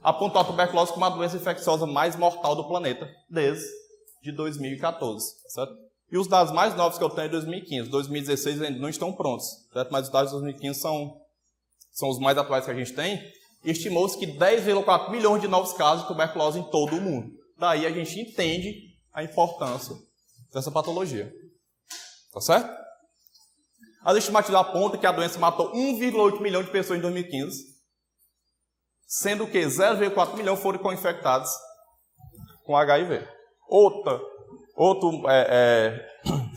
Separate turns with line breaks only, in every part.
apontou a tuberculose como a doença infecciosa mais mortal do planeta desde 2014, certo? E os dados mais novos que eu tenho é de 2015. 2016 ainda não estão prontos, certo? Mas os dados de 2015 são os mais atuais que a gente tem. E estimou-se que 10,4 milhões de novos casos de tuberculose em todo o mundo. Daí a gente entende a importância dessa patologia. Tá certo? As estimativas apontam que a doença matou 1,8 milhão de pessoas em 2015, sendo que 0,4 milhão foram co-infectados com HIV. Outro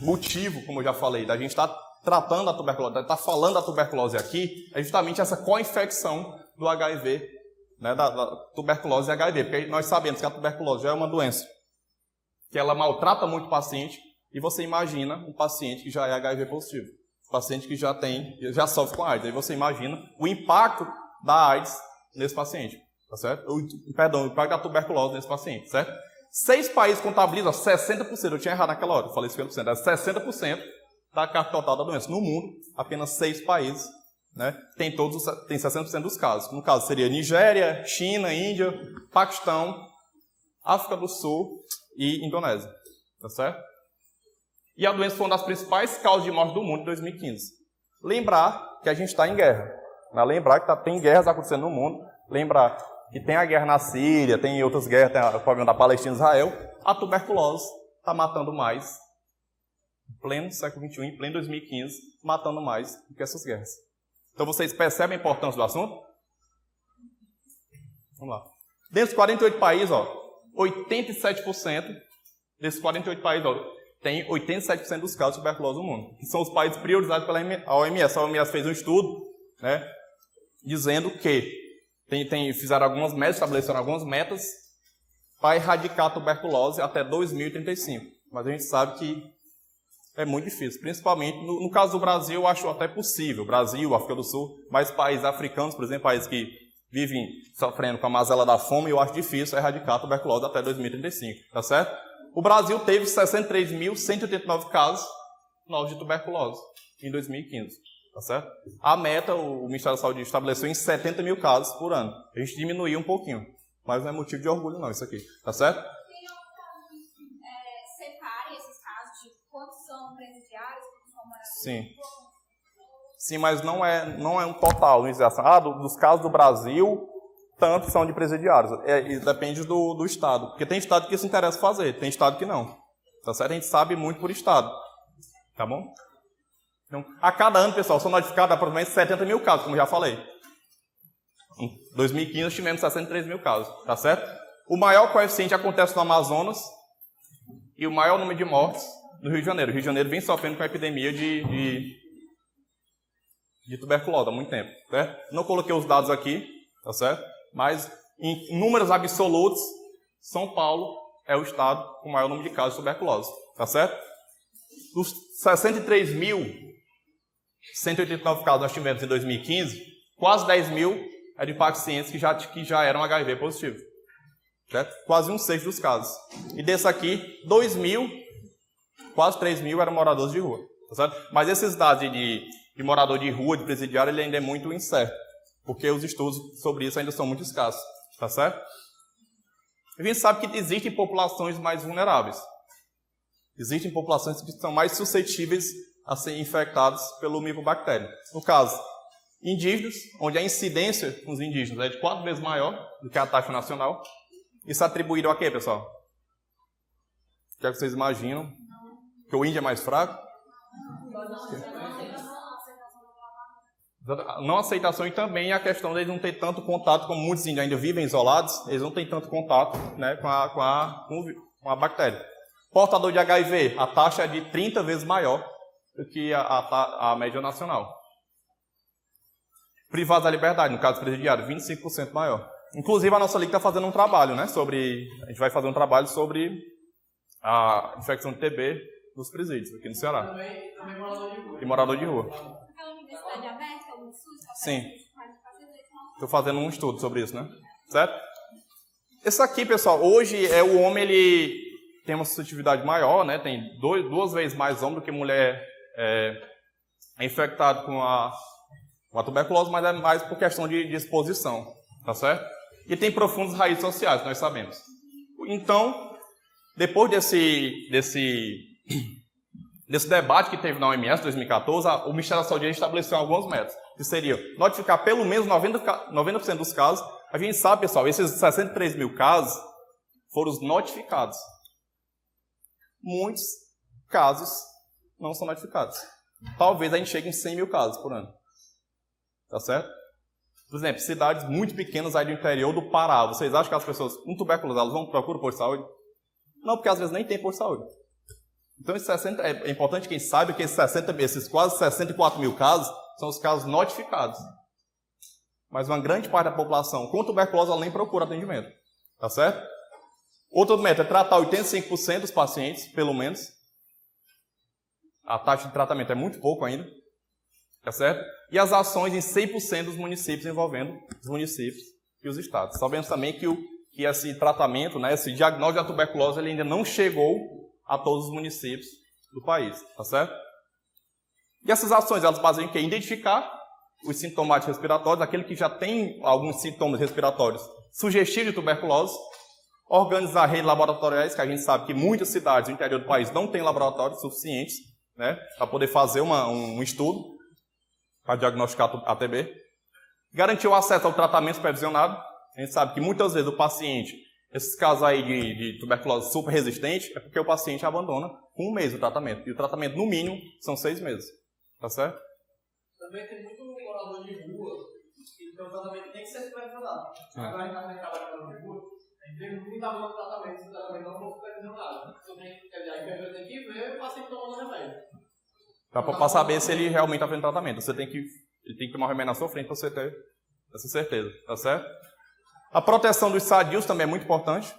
motivo, como eu já falei, da gente estar tratando a tuberculose, estar falando da tuberculose aqui, é justamente essa co-infecção do HIV, né, da tuberculose e HIV, porque nós sabemos que a tuberculose já é uma doença que ela maltrata muito o paciente, e você imagina um paciente que já é HIV positivo, um paciente que já sofre com AIDS, aí você imagina o impacto da AIDS nesse paciente, tá certo? O impacto da tuberculose nesse paciente, certo? 6 países contabilizam 60%, eu tinha errado naquela hora, eu falei 50%, é 60% da carga total da doença. No mundo, apenas 6 países, né, tem 60% dos casos. No caso, seria Nigéria, China, Índia, Paquistão, África do Sul e Indonésia. Tá certo? E a doença foi uma das principais causas de morte do mundo em 2015. Lembrar que a gente está em guerra. Né? Lembrar que tem guerras acontecendo no mundo. Lembrar que tem a guerra na Síria, tem outras guerras, tem o problema da Palestina e Israel. A tuberculose está matando mais, em pleno século XXI, em pleno 2015, matando mais do que essas guerras. Então vocês percebem a importância do assunto? Vamos lá. Dentro dos 48 países, 87% desses 48 países, tem 87% dos casos de tuberculose no mundo. Que são os países priorizados pela OMS. A OMS fez um estudo, né, dizendo que fizeram algumas metas, estabeleceram algumas metas para erradicar a tuberculose até 2035. Mas a gente sabe que é muito difícil, principalmente no caso do Brasil, eu acho até possível. Brasil, África do Sul, mas países africanos, por exemplo, países que vivem sofrendo com a mazela da fome, eu acho difícil erradicar a tuberculose até 2035, tá certo? O Brasil teve 63.189 casos novos de tuberculose em 2015, tá certo? A meta, o Ministério da Saúde estabeleceu em 70 mil casos por ano. A gente diminuiu um pouquinho, mas não é motivo de orgulho não, isso aqui, tá certo? Sim. Sim, mas não é um total. Dos casos do Brasil, tantos são de presidiários. Depende do estado. Porque tem estado que se interessa fazer, tem estado que não. Tá certo? A gente sabe muito por estado. Tá bom? Então, a cada ano, pessoal, são notificados aproximadamente 70 mil casos, como já falei. Em 2015, nós tivemos 63 mil casos. Tá certo? O maior coeficiente acontece no Amazonas e o maior número de mortes no Rio de Janeiro. O Rio de Janeiro vem sofrendo com a epidemia de tuberculose há muito tempo. Certo? Não coloquei os dados aqui, tá certo? Mas, em números absolutos, São Paulo é o estado com o maior número de casos de tuberculose. Tá certo? Dos 63.189 casos que nós tivemos em 2015, quase 10 mil é de pacientes que já eram HIV positivos. Certo? Quase 1/6 dos casos. E desse aqui, 2 mil, quase 3 mil eram moradores de rua. Tá certo? Mas esses dados de morador de rua, de presidiário, ele ainda é muito incerto. Porque os estudos sobre isso ainda são muito escassos. Tá certo? A gente sabe que existem populações mais vulneráveis. Existem populações que são mais suscetíveis a serem infectadas pelo micobactério. No caso, indígenas, onde a incidência com os indígenas é de 4 vezes maior do que a taxa nacional. Isso atribuído a quê, pessoal? O que é que vocês imaginam? Que o índio é mais fraco? Não aceitação e também a questão deles não ter tanto contato, como muitos índios ainda vivem isolados, eles não têm tanto contato, né, com a bactéria. Portador de HIV, a taxa é de 30 vezes maior do que a média nacional. Privados da liberdade, no caso presidiário, 25% maior. Inclusive, a nossa liga está fazendo um trabalho, né, a gente vai fazer um trabalho sobre a infecção de TB nos presídios, aqui no Ceará.
Também morador de rua.
E morador de rua.
Aquela universidade aberta, o SUS,
Sim. Estou fazendo um estudo sobre isso, né? Certo? Esse aqui, pessoal, hoje o homem, ele tem uma suscetibilidade maior, né? Tem 2 vezes mais homem do que mulher infectado com a tuberculose, mas é mais por questão de exposição, tá certo? e tem profundas raízes sociais, nós sabemos. Então, depois desse debate que teve na OMS em 2014, o Ministério da Saúde estabeleceu alguns métodos, que seriam notificar pelo menos 90% dos casos. A gente sabe, pessoal, esses 63 mil casos foram os notificados. Muitos casos não são notificados. Talvez a gente chegue em 100 mil casos por ano. Tá certo? Por exemplo, cidades muito pequenas aí do interior do Pará. Vocês acham que as pessoas com tuberculose elas vão procurar posto de saúde? Não, porque às vezes nem tem posto de saúde. Então, é importante que a gente saiba que esses quase 64 mil casos são os casos notificados. Mas uma grande parte da população com tuberculose ela nem procura atendimento. Tá certo? Outro método é tratar 85% dos pacientes, pelo menos. A taxa de tratamento é muito pouco ainda. Tá certo? E as ações em 100% dos municípios, envolvendo os municípios e os estados. Sabemos também que esse tratamento, né, esse diagnóstico da tuberculose, ele ainda não chegou a todos os municípios do país. Tá certo? E essas ações, elas baseiam em quê? Identificar os sintomas respiratórios, aquele que já tem alguns sintomas respiratórios sugestivos de tuberculose, organizar redes laboratoriais, que a gente sabe que muitas cidades do interior do país não têm laboratórios suficientes, né, para poder fazer um estudo para diagnosticar a TB. Garantir o acesso ao tratamento supervisionado. A gente sabe que muitas vezes o paciente, esses casos aí de tuberculose super resistente, é porque o paciente abandona com 1 mês o tratamento. E o tratamento, no mínimo, são 6 meses. Tá certo?
Também tem muito morador de rua, então o tratamento tem que ser supervisionado. Agora a gente está trabalhando de rua, a gente tem muito aluno de tratamento, se o tratamento não for supervisionado. Quer dizer, a enfermeira tem que ver o paciente tomando remédio.
Para saber se ele realmente está fazendo tratamento. Ele tem que tomar o remédio na sua frente para você ter essa certeza. Tá certo? A proteção dos sadios também é muito importante.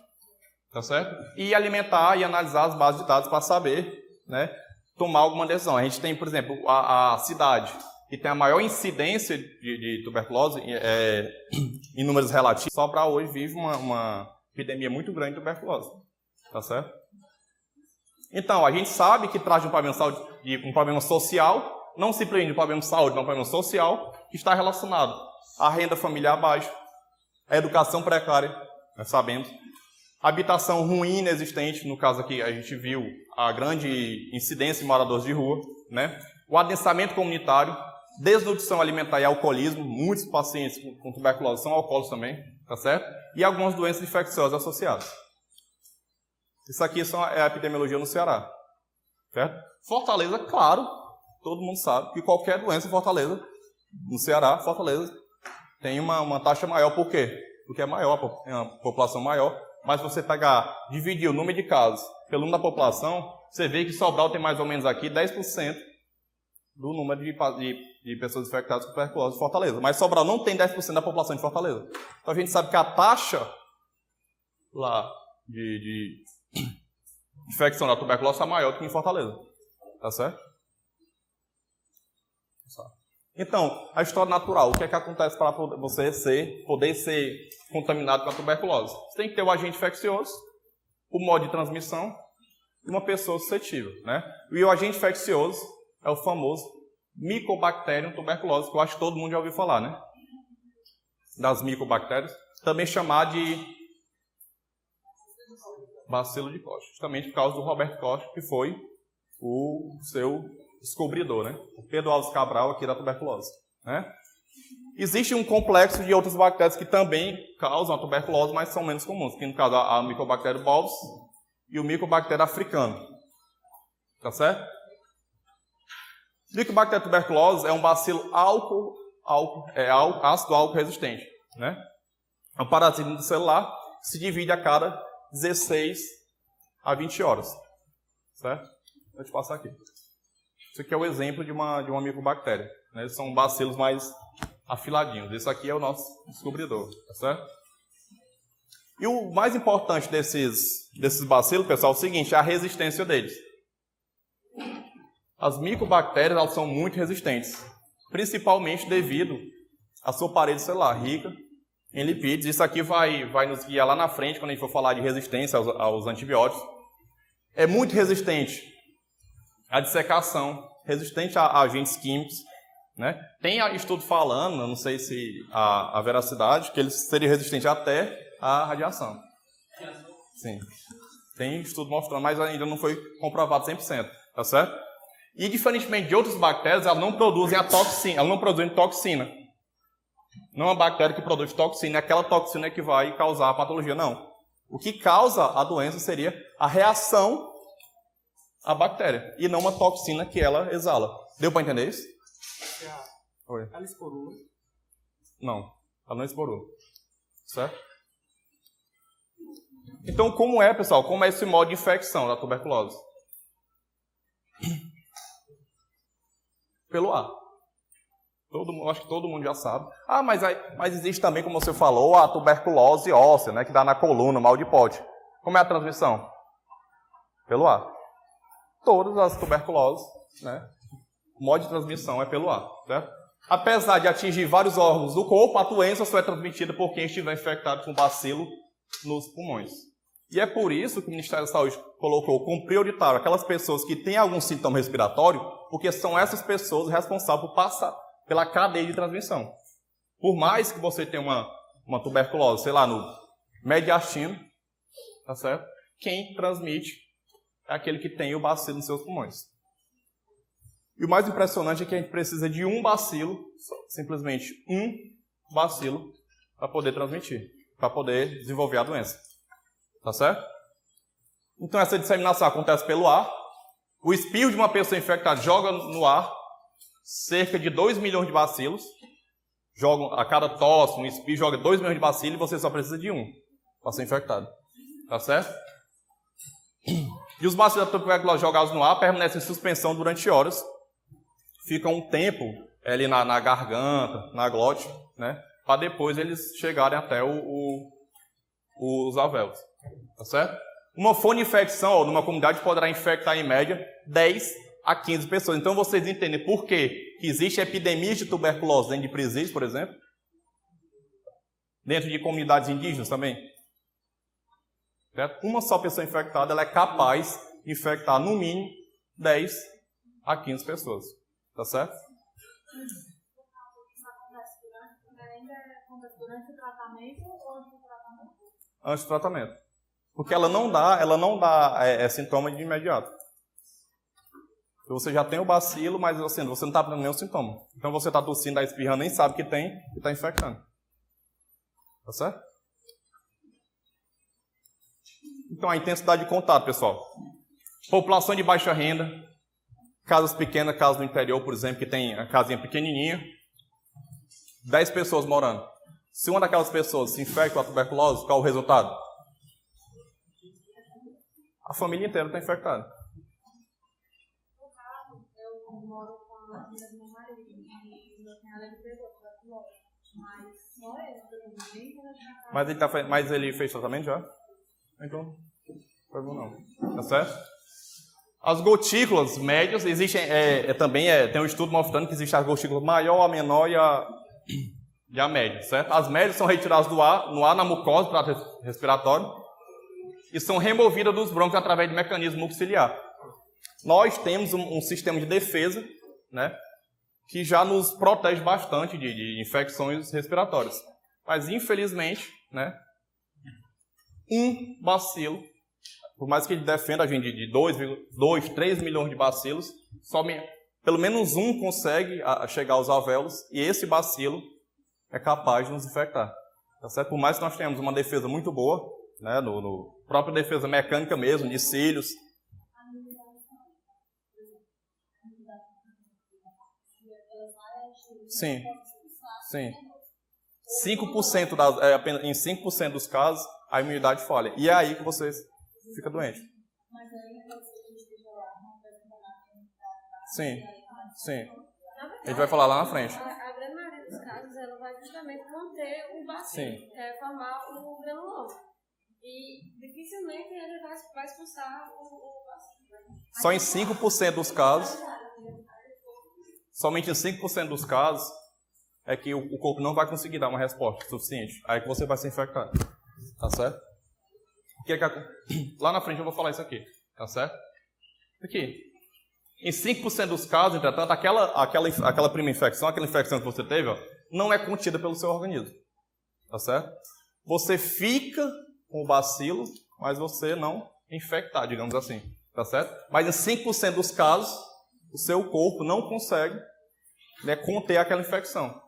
Tá certo? E alimentar e analisar as bases de dados para saber, né, tomar alguma decisão. A gente tem, por exemplo, a cidade que tem a maior incidência de tuberculose em números relativos. Sobral hoje vive uma epidemia muito grande de tuberculose. Tá certo? Então, a gente sabe que traz um problema de saúde, um problema social, não simplesmente um problema de saúde, mas um problema social, que está relacionado à renda familiar baixa, à educação precária, nós sabemos, a habitação ruim inexistente, no caso aqui a gente viu a grande incidência em moradores de rua, né? O adensamento comunitário, desnutrição alimentar e alcoolismo, muitos pacientes com tuberculose são alcoólicos também, tá certo? E algumas doenças infecciosas associadas. Isso aqui é a epidemiologia no Ceará, certo? Fortaleza, claro, todo mundo sabe que qualquer doença em Fortaleza, no Ceará, Fortaleza, tem uma taxa maior. Por quê? Porque é maior, é uma população maior. Mas se você dividir o número de casos pelo número da população, você vê que Sobral tem mais ou menos aqui 10% do número de pessoas infectadas com tuberculose em Fortaleza. Mas Sobral não tem 10% da população de Fortaleza. Então a gente sabe que a taxa lá de infecção da tuberculose está maior do que em Fortaleza. Tá certo? Então, a história natural. O que é que acontece para você poder ser contaminado com a tuberculose? Você tem que ter o agente infeccioso, o modo de transmissão e uma pessoa suscetível, né? E o agente infeccioso é o famoso Mycobacterium tuberculose, que eu acho que todo mundo já ouviu falar, né? Das micobactérias, também chamado de bacilo de Koch, justamente por causa do Roberto Koch, que foi o seu descobridor, né? O Pedro Alves Cabral aqui da tuberculose, né? Existe um complexo de outras bactérias que também causam a tuberculose, mas são menos comuns, que no caso a Mycobacterium bovis e o Mycobacterium africano. Tá certo? Mycobacterium tuberculose é um bacilo ácido álcool resistente, né? É um parasita celular que se divide a cada 16 a 20 horas. Certo? Vou te passar aqui. Isso aqui é o exemplo de uma micobactéria, né? Eles são bacilos mais afiladinhos. Esse aqui é o nosso descobridor, tá certo? E o mais importante desses bacilos, pessoal, é o seguinte, é a resistência deles. As micobactérias, elas são muito resistentes, principalmente devido à sua parede celular rica em lipídios. Isso aqui vai nos guiar lá na frente, quando a gente for falar de resistência aos antibióticos. É muito resistente à dissecação, resistente a agentes químicos, né? Tem estudo falando, eu não sei se a veracidade, que ele seria resistente até à radiação. Sim. Tem estudo mostrando, mas ainda não foi comprovado 100%, tá certo? E diferentemente de outras bactérias, elas não produzem a toxina, elas não produzem toxina. Não é uma bactéria que produz toxina, é aquela toxina que vai causar a patologia, não. O que causa a doença seria a reação à bactéria, e não uma toxina que ela exala. Deu para entender isso? Oi.
Ela esporou.
Não, ela não esporou. Certo? Então, como é, pessoal? Como é esse modo de infecção da tuberculose? Pelo ar. Acho que todo mundo já sabe. Ah, mas existe também, como você falou, a tuberculose óssea, né, que dá na coluna, mal de Pote. Como é a transmissão? Pelo ar. Todas as tuberculoses, né, o modo de transmissão é pelo ar, certo? Apesar de atingir vários órgãos do corpo, a doença só é transmitida por quem estiver infectado com bacilo nos pulmões. E é por isso que o Ministério da Saúde colocou como prioritário aquelas pessoas que têm algum sintoma respiratório, porque são essas pessoas responsáveis por passar pela cadeia de transmissão. Por mais que você tenha uma tuberculose, sei lá, no mediastino, tá certo? Quem transmite é aquele que tem o bacilo nos seus pulmões. E o mais impressionante é que a gente precisa de um bacilo, simplesmente um bacilo, para poder transmitir, para poder desenvolver a doença. Tá certo? Então essa disseminação acontece pelo ar. O espirro de uma pessoa infectada joga no ar cerca de 2 milhões de bacilos. A cada tosse, um espirro joga 2 milhões de bacilos e você só precisa de um para ser infectado. Tá certo? E os bacilos da tuberculose jogados no ar permanecem em suspensão durante horas. Ficam um tempo ali na garganta, na glote, né? Para depois eles chegarem até os alvéolos. Tá certo? Uma fonte de infecção numa comunidade poderá infectar em média 10 a 15 pessoas. Então vocês entendem por quê que existe epidemias de tuberculose dentro de presídios, por exemplo? Dentro de comunidades indígenas também. Certo? Uma só pessoa infectada ela é capaz de infectar no mínimo 10 a 15 pessoas. Tá certo?
Durante o tratamento ou antes do tratamento?
Antes do tratamento. Porque ela não dá sintoma de imediato. Você já tem o bacilo, mas você não está tendo nenhum sintoma. Então você está tossindo, está espirrando, nem sabe que tem e está infectando. Tá certo? Então a intensidade de contato, pessoal. População de baixa renda, casas pequenas, casas no interior, por exemplo, que tem a casinha pequenininha, 10 pessoas morando. Se uma daquelas pessoas se infecta com a tuberculose, qual o resultado? A família inteira está infectada.
No caso, eu moro com a filha do meu marido e meu cunhado ele pegou tuberculose, mas só ele,
Mas ele fez tratamento já? Então, não. Tá certo? As gotículas médias existem, tem um estudo mostrando que existem as gotículas maior, a menor e a média, certo? As médias são retiradas no ar na mucosa do trato respiratório e são removidas dos brônquios através de mecanismo mucociliar. Nós temos um sistema de defesa, né, que já nos protege bastante de infecções respiratórias. Mas, infelizmente, né, um bacilo, por mais que ele defenda a gente de 2, 3 milhões de bacilos, pelo menos um consegue chegar aos alvéolos e esse bacilo é capaz de nos infectar. Tá certo? Por mais que nós tenhamos uma defesa muito boa, né, no própria defesa mecânica mesmo, de cílios. Sim. Sim. 5% em 5% dos casos, a imunidade falha. E é aí que você fica doente. Sim. Sim. A gente vai falar lá na frente.
A grande maioria dos casos, ela vai justamente conter o bacilo, que é formar o granuloma. E dificilmente ele vai expulsar o bacilo.
Só em 5% dos casos, somente em 5% dos casos, é que o corpo não vai conseguir dar uma resposta suficiente. Aí que você vai se infectar. Tá certo? Lá na frente eu vou falar isso aqui. Tá certo? Aqui. Em 5% dos casos, entretanto, aquela primeira infecção, aquela infecção que você teve, ó, não é contida pelo seu organismo. Tá certo? Você fica com o bacilo, mas você não é infectado, digamos assim. Tá certo? Mas em 5% dos casos, o seu corpo não consegue, né, conter aquela infecção.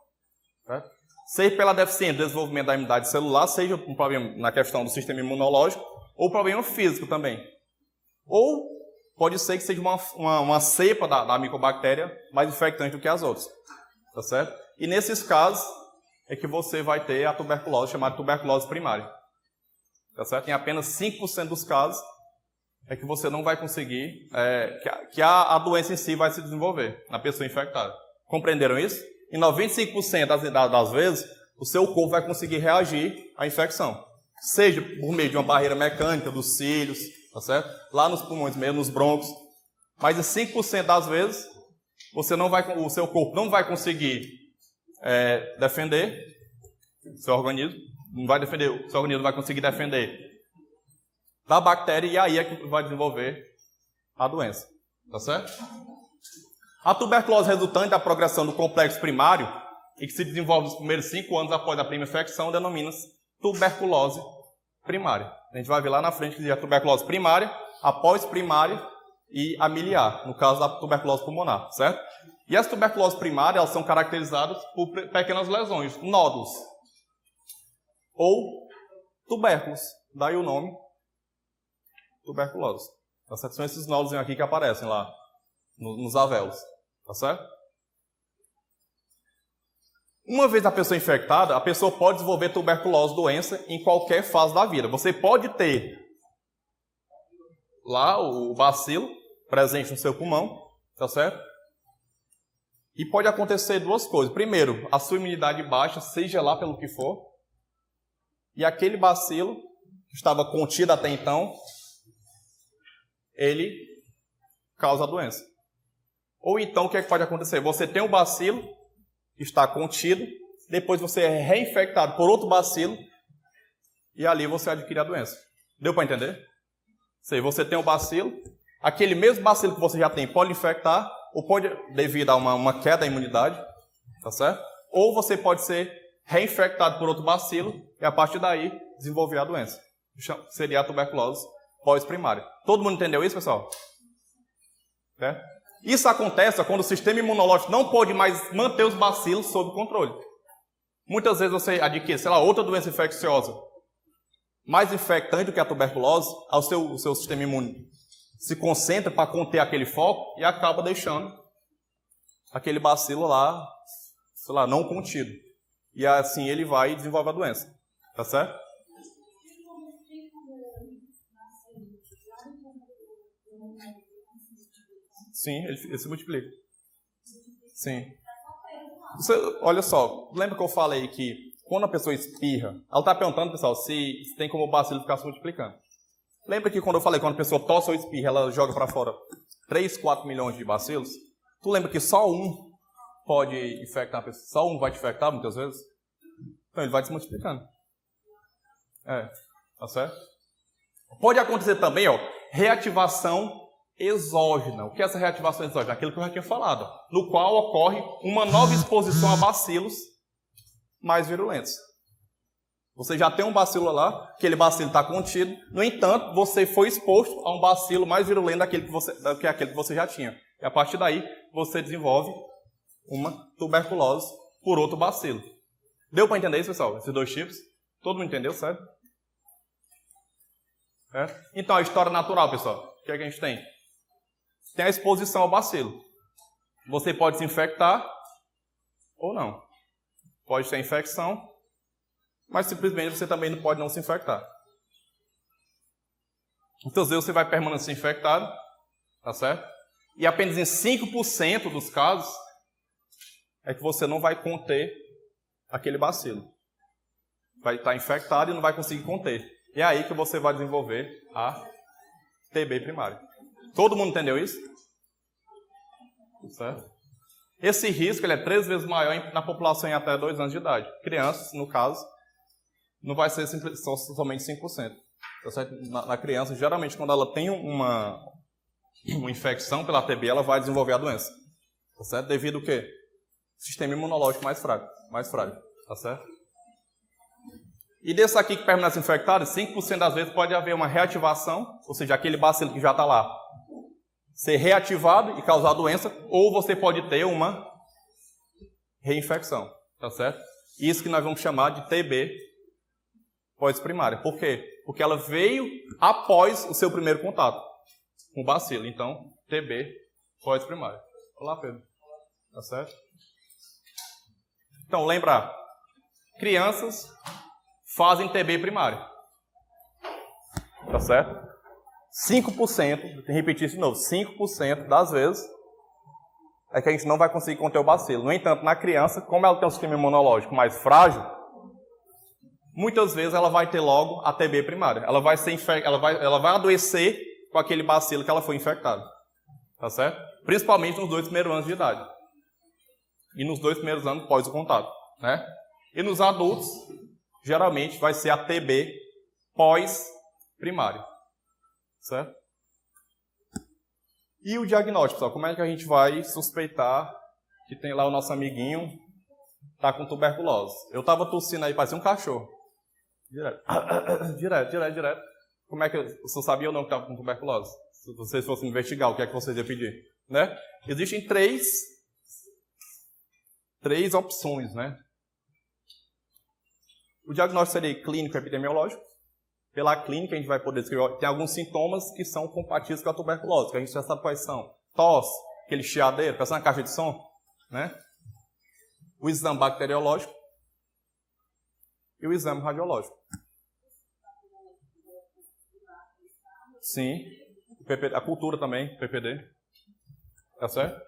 Certo? Seja pela deficiência do desenvolvimento da imunidade celular, seja um problema na questão do sistema imunológico, ou problema físico também. Ou pode ser que seja uma cepa da micobactéria mais infectante do que as outras. Tá certo? E nesses casos é que você vai ter a tuberculose, chamada tuberculose primária. Tá certo? Em apenas 5% dos casos é que você não vai conseguir, que a doença em si vai se desenvolver na pessoa infectada. Compreenderam isso? Em 95% das vezes, o seu corpo vai conseguir reagir à infecção. Seja por meio de uma barreira mecânica dos cílios, tá certo? Lá nos pulmões mesmo, nos brônquios. Mas em 5% das vezes, o seu corpo não vai conseguir defender o seu organismo. Não vai defender, o seu organismo vai conseguir defender da bactéria e aí é que vai desenvolver a doença. Tá certo? A tuberculose resultante da progressão do complexo primário e que se desenvolve nos primeiros 5 anos após a primeira infecção denomina-se tuberculose primária. A gente vai ver lá na frente que diz a tuberculose primária, a pós-primária e a miliar, no caso da tuberculose pulmonar, certo? E as tuberculoses primárias elas são caracterizadas por pequenas lesões, nódulos ou tubérculos, daí o nome tuberculose. Tá certo? São esses nódulos aqui que aparecem lá nos alvéolos, tá certo? Uma vez a pessoa infectada, a pessoa pode desenvolver tuberculose doença em qualquer fase da vida. Você pode ter lá o bacilo presente no seu pulmão, tá certo? E pode acontecer duas coisas. Primeiro, a sua imunidade baixa, seja lá pelo que for, e aquele bacilo que estava contido até então, ele causa a doença. Ou então, o que é que pode acontecer? Você tem um bacilo que está contido, depois você é reinfectado por outro bacilo e ali você adquire a doença. Deu para entender? Sei, você tem um bacilo, aquele mesmo bacilo que você já tem pode infectar, ou pode, devido a uma queda da imunidade, tá certo? Ou você pode ser reinfectado por outro bacilo e a partir daí desenvolver a doença. Seria a tuberculose pós-primária. Todo mundo entendeu isso, pessoal? Isso acontece quando o sistema imunológico não pode mais manter os bacilos sob controle. Muitas vezes você adquire, sei lá, outra doença infecciosa mais infectante do que a tuberculose, o seu sistema imune se concentra para conter aquele foco e acaba deixando aquele bacilo lá, sei lá, não contido. E assim ele vai desenvolver a doença. Tá certo? Sim, ele se multiplica. Sim. Olha só, lembra que eu falei que quando a pessoa espirra, ela está perguntando, pessoal, se tem como o bacilo ficar se multiplicando. Lembra que quando eu falei que quando a pessoa tosse ou espirra, ela joga para fora 3, 4 milhões de bacilos? Tu lembra que só um pode infectar a pessoa? Só um vai te infectar muitas vezes? Então ele vai se multiplicando. Tá certo? Pode acontecer também, reativação exógena. O que é essa reativação exógena? Aquilo que eu já tinha falado, no qual ocorre uma nova exposição a bacilos mais virulentos. Você já tem um bacilo lá, aquele bacilo está contido, no entanto, você foi exposto a um bacilo mais virulento do que aquele que você já tinha. E a partir daí, você desenvolve uma tuberculose por outro bacilo. Deu para entender isso, pessoal? Esses dois tipos? Todo mundo entendeu, certo? Então, a história natural, pessoal. O que é que a gente tem? Tem a exposição ao bacilo. Você pode se infectar ou não. Pode ter infecção, mas simplesmente você também não pode não se infectar. Muitas vezes você vai permanecer infectado, tá certo? E apenas em 5% dos casos é que você não vai conter aquele bacilo. Vai estar infectado e não vai conseguir conter. E é aí que você vai desenvolver a TB primária. Todo mundo entendeu isso? Certo? Esse risco ele é 3 vezes maior na população em até 2 anos de idade. Crianças, no caso, não vai ser somente 5%. Tá certo? Na criança, geralmente, quando ela tem uma infecção pela TB, ela vai desenvolver a doença. Tá certo? Devido ao quê? Sistema imunológico mais frágil. Tá certo? E desse aqui que permanece infectado, 5% das vezes pode haver uma reativação, ou seja, aquele bacilo que já está lá, ser reativado e causar doença, ou você pode ter uma reinfecção. Tá certo? Isso que nós vamos chamar de TB pós-primária. Por quê? Porque ela veio após o seu primeiro contato com o bacilo. Então, TB pós-primária. Olá, Pedro. Tá certo? Então, lembrar. Crianças fazem TB primária. Tá certo? 5%, vou repetir isso de novo, 5% das vezes é que a gente não vai conseguir conter o bacilo. No entanto, na criança, como ela tem um sistema imunológico mais frágil, muitas vezes ela vai ter logo a TB primária. Ela vai adoecer com aquele bacilo que ela foi infectada. Tá certo? Principalmente nos 2 primeiros anos de idade. E nos 2 primeiros anos pós o contato. Né? E nos adultos, geralmente vai ser a TB pós-primária. Certo? E o diagnóstico, pessoal? Como é que a gente vai suspeitar que tem lá o nosso amiguinho tá com tuberculose? Eu tava tossindo aí, parecia um cachorro. Direto. Como é que eu só sabia ou não que estava com tuberculose? Se vocês fossem investigar, o que é que vocês iam pedir? Né? Existem três opções, né? O diagnóstico seria clínico epidemiológico. Pela clínica a gente vai poder descrever. Tem alguns sintomas que são compatíveis com a tuberculose, que a gente já sabe quais são. Tosse, aquele chiadeiro, parece uma caixa de som, né? O exame bacteriológico e o exame radiológico. Sim. A cultura também, PPD. Tá certo?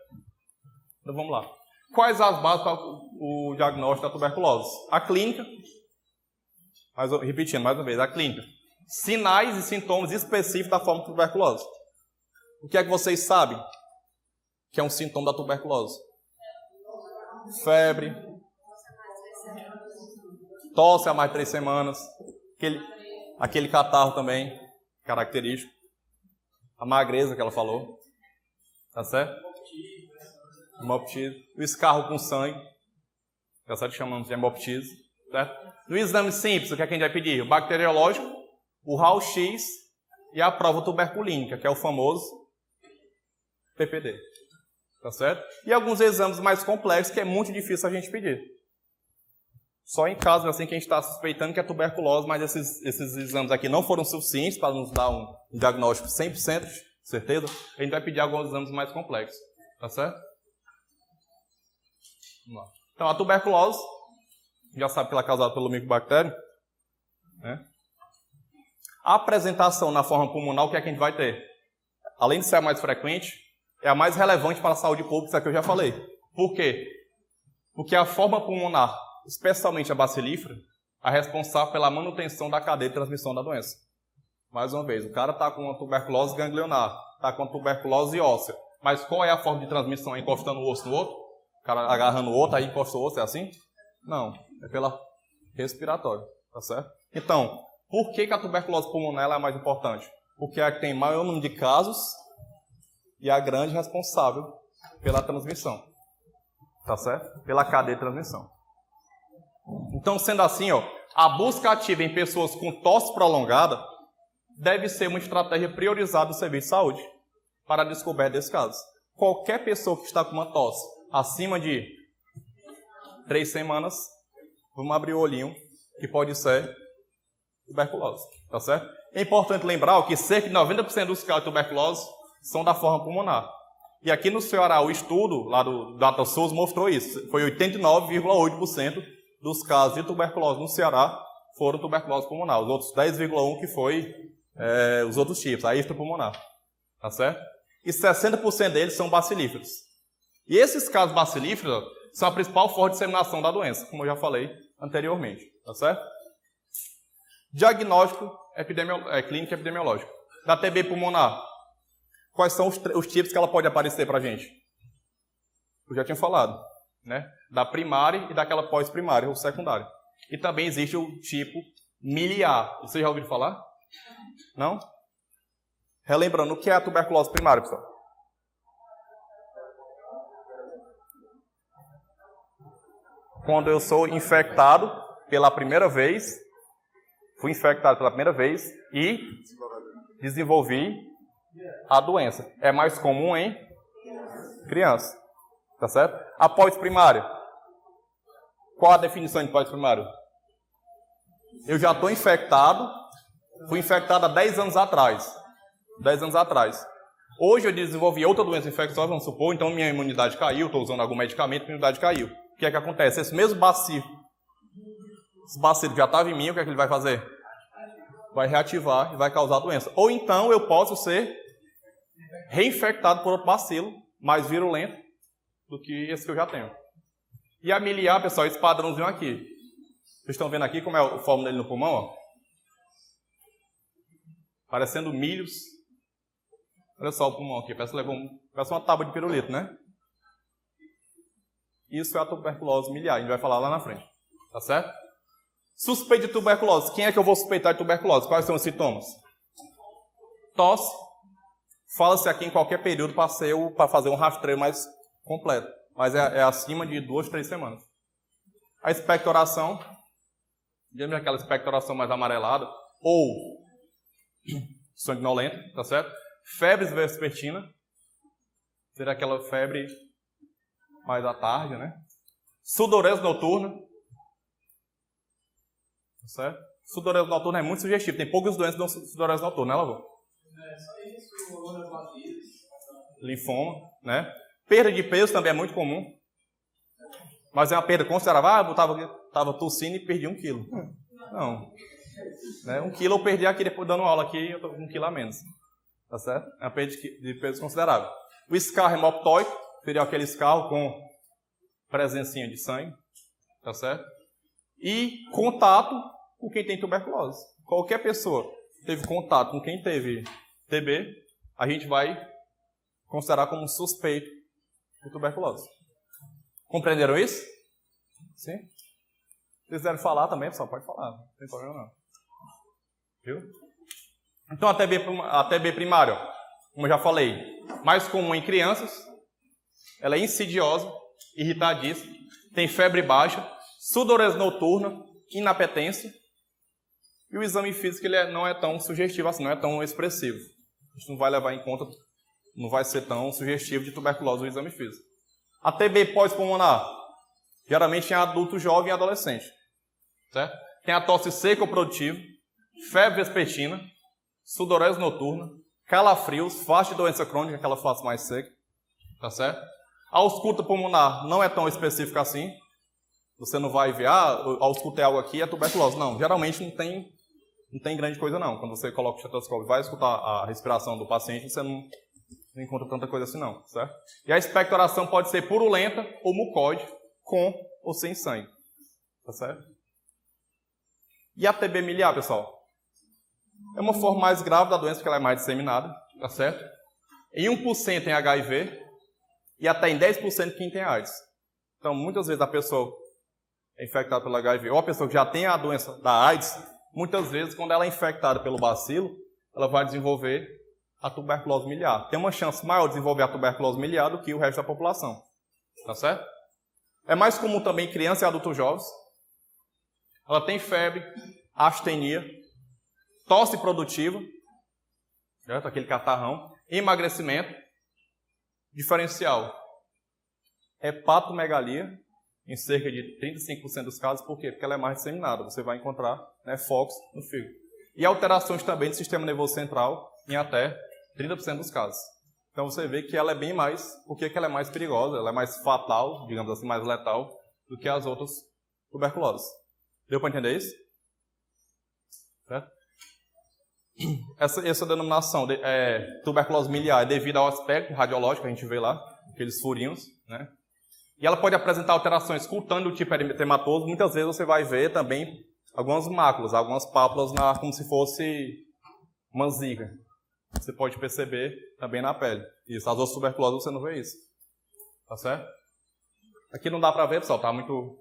Então vamos lá. Quais as bases para o diagnóstico da tuberculose? A clínica. Repetindo mais uma vez, a clínica. Sinais e sintomas específicos da forma de tuberculose. O que é que vocês sabem que é um sintoma da tuberculose? Febre. Tosse há mais de 3 semanas. Aquele catarro também, característico. A magreza que ela falou. Tá certo? Hemoptise. O escarro com sangue. Tá certo? Chamamos de hemoptise. Certo? No exame simples, o que é que a gente vai pedir? O bacteriológico, o raio-x e a prova tuberculínica, que é o famoso PPD. Tá certo? E alguns exames mais complexos que é muito difícil a gente pedir. Só em casos assim que a gente está suspeitando que é tuberculose, mas esses exames aqui não foram suficientes para nos dar um diagnóstico 100% de certeza, a gente vai pedir alguns exames mais complexos. Tá certo? Vamos lá. Então, a tuberculose, já sabe que ela é causada pelo micobactério. Né? A apresentação na forma pulmonar, o que é que a gente vai ter? Além de ser a mais frequente, é a mais relevante para a saúde pública, isso é que eu já falei. Por quê? Porque a forma pulmonar, especialmente a bacilífera, é responsável pela manutenção da cadeia de transmissão da doença. Mais uma vez, o cara está com uma tuberculose ganglionar, está com uma tuberculose óssea, mas qual é a forma de transmissão? É encostando o osso no outro? O cara agarrando o outro, aí encosta o osso, é assim? Não, é pela respiratória, tá certo? Então, por que a tuberculose pulmonar é a mais importante? Porque é a que tem maior número de casos e a grande responsável pela transmissão, tá certo? Pela cadeia de transmissão. Então, sendo assim, a busca ativa em pessoas com tosse prolongada deve ser uma estratégia priorizada do serviço de saúde para a descoberta desses casos. Qualquer pessoa que está com uma tosse acima de 3 semanas, vamos abrir o olhinho, que pode ser tuberculose, tá certo? É importante lembrar que cerca de 90% dos casos de tuberculose são da forma pulmonar. E aqui no Ceará, o estudo lá do DataSource mostrou isso. Foi 89,8% dos casos de tuberculose no Ceará foram tuberculose pulmonar. Os outros 10,1% que foi os outros tipos, a extrapulmonar. Tá certo? E 60% deles são bacilíferos. E esses casos bacilíferos são a principal forma de disseminação da doença, como eu já falei anteriormente. Tá certo? Diagnóstico clínico epidemiológico. Da TB pulmonar, quais são os tipos que ela pode aparecer para a gente? Eu já tinha falado, né? Da primária e daquela pós-primária, ou secundária. E também existe o tipo miliar. Você já ouviu falar? Não? Relembrando, o que é a tuberculose primária, pessoal? Quando eu sou infectado pela primeira vez, fui infectado pela primeira vez e desenvolvi a doença. É mais comum em criança. Tá certo? A pós-primária. Qual a definição de pós-primário? Eu já estou infectado, fui infectado há 10 anos atrás. 10 anos atrás. Hoje eu desenvolvi outra doença infecciosa, vamos supor, então minha imunidade caiu, estou usando algum medicamento, minha imunidade caiu. O que é que acontece? Esse mesmo bacilo, esse bacilo já estava em mim, o que é que ele vai fazer? Vai reativar e vai causar a doença. Ou então eu posso ser reinfectado por outro bacilo, mais virulento do que esse que eu já tenho. E a miliar, pessoal, esse padrãozinho aqui. Vocês estão vendo aqui como é a forma dele no pulmão? Ó? Parecendo milhos. Olha só o pulmão aqui, parece uma tábua de pirulito, né? Isso é a tuberculose miliar, a gente vai falar lá na frente. Tá certo? Suspeita de tuberculose. Quem é que eu vou suspeitar de tuberculose? Quais são os sintomas? Tosse. Fala-se aqui em qualquer período para fazer um rastreio mais completo. Mas é acima de 2, 3 semanas. A expectoração. Digamos aquela expectoração mais amarelada. Ou sanguinolenta, tá certo? Febre vespertina. Será aquela febre mais à tarde, né? Sudorese noturna. Tá certo? Sudorese noturna é muito sugestivo. Tem poucas doenças dão sudorese noturna, né, Lavô? Linfoma, né? Perda de peso também é muito comum. Mas é uma perda considerável. Ah, eu estava tossindo e perdi 1 quilo. Não. Né? 1 quilo eu perdi aqui, depois dando aula aqui, eu estou com 1 quilo a menos. Tá certo? É uma perda de peso considerável. O escarro hemoptóico, seria aquele escarro com presencinha de sangue. Tá certo? E contato com quem tem tuberculose. Qualquer pessoa que teve contato com quem teve TB, a gente vai considerar como suspeito de tuberculose. Compreenderam isso? Sim? Se quiserem falar também, pessoal, pode falar. Não tem problema não. Viu? Então, a TB primária, como eu já falei, mais comum em crianças. Ela é insidiosa, irritadiça, tem febre baixa, sudorese noturna, inapetência. E o exame físico ele não é tão sugestivo assim, não é tão expressivo. A gente não vai levar em conta, não vai ser tão sugestivo de tuberculose o exame físico. A TB pós-pulmonar, geralmente em adulto jovem e adolescente. Certo? Tem a tosse seca ou produtiva, febre vespertina, sudorese noturna, calafrios, face de doença crônica, aquela face mais seca. Tá certo? A ausculta pulmonar não é tão específica assim. Você não vai ver, a ausculta é algo aqui, é tuberculose. Não, geralmente não tem grande coisa não. Quando você coloca o estetoscópio e vai escutar a respiração do paciente, você não encontra tanta coisa assim não, certo? E a expectoração pode ser purulenta ou mucoide, com ou sem sangue. Tá certo? E a TB miliar, pessoal? É uma forma mais grave da doença, porque ela é mais disseminada, tá certo? Em 1% em HIV e até em 10% quem tem AIDS. Então, muitas vezes a pessoa é infectada pelo HIV ou a pessoa que já tem a doença da AIDS, muitas vezes, quando ela é infectada pelo bacilo, ela vai desenvolver a tuberculose miliar. Tem uma chance maior de desenvolver a tuberculose miliar do que o resto da população. Tá certo? É mais comum também em crianças e adultos jovens. Ela tem febre, astenia, tosse produtiva, certo? Aquele catarrão, emagrecimento, diferencial, hepatomegalia, em cerca de 35% dos casos. Por quê? Porque ela é mais disseminada. Você vai encontrar focos no fígado. E alterações também do sistema nervoso central em até 30% dos casos. Então você vê que ela é bem mais, porque ela é mais perigosa, ela é mais fatal, digamos assim, mais letal, do que as outras tuberculoses. Deu para entender isso? Certo? Essa denominação de tuberculose miliar é devido ao aspecto radiológico que a gente vê lá, aqueles furinhos, né? E ela pode apresentar alterações cutâneas do tipo eritematoso. Muitas vezes você vai ver também algumas máculas, algumas pápulas como se fosse manziga. Você pode perceber também na pele. Isso, as outras tuberculoses você não vê isso. Tá certo? Aqui não dá para ver, pessoal, tá muito...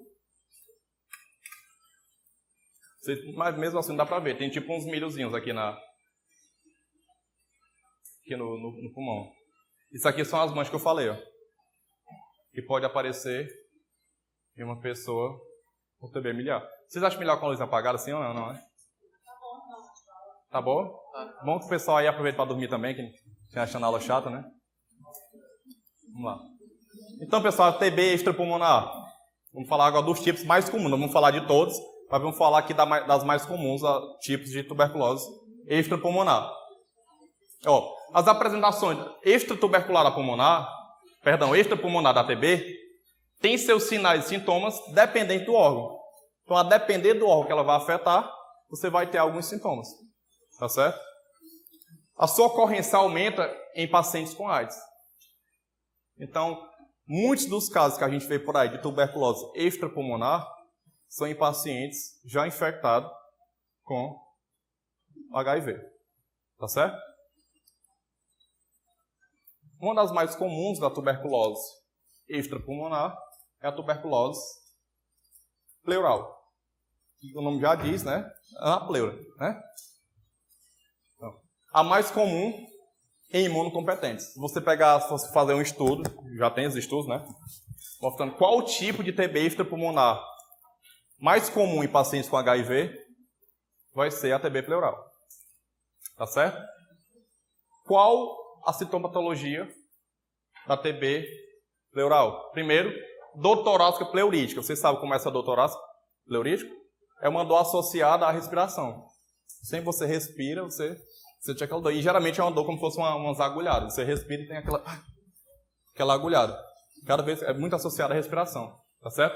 Mas mesmo assim não dá para ver. Tem tipo uns milhozinhos aqui na... aqui no pulmão. Isso aqui são as manchas que eu falei, ó. Que pode aparecer em uma pessoa com TB miliar. Vocês acham melhor com a luz apagada assim ou não? Não, né? Tá bom? Bom que o pessoal aí aproveita para dormir também, que tá achando a aula chata, né? Vamos lá. Então, pessoal, TB extrapulmonar. Vamos falar agora dos tipos mais comuns. Não vamos falar de todos, mas vamos falar aqui das mais comuns tipos de tuberculose extrapulmonar. Ó, as apresentações extrapulmonar da TB, tem seus sinais e sintomas dependentes do órgão. Então, a depender do órgão que ela vai afetar, você vai ter alguns sintomas. Tá certo? A sua ocorrência aumenta em pacientes com AIDS. Então, muitos dos casos que a gente vê por aí de tuberculose extrapulmonar são em pacientes já infectados com HIV. Tá certo? Uma das mais comuns da tuberculose extrapulmonar é a tuberculose pleural. O nome já diz, né? É a pleura, né? Então, a mais comum em imunocompetentes. Se você pegar, se você fazer um estudo, já tem os estudos, né? Mostrando qual o tipo de TB extrapulmonar mais comum em pacientes com HIV, vai ser a TB pleural. Tá certo? Qual a sintomatologia da TB pleural? Primeiro, dor torácica pleurítica. Você sabe como é essa dor torácica pleurítica? É uma dor associada à respiração. Sempre você respira, você tinha aquela dor. E geralmente é uma dor como se fosse umas agulhadas. Você respira e tem aquela agulhada. Cada vez é muito associada à respiração. Tá certo?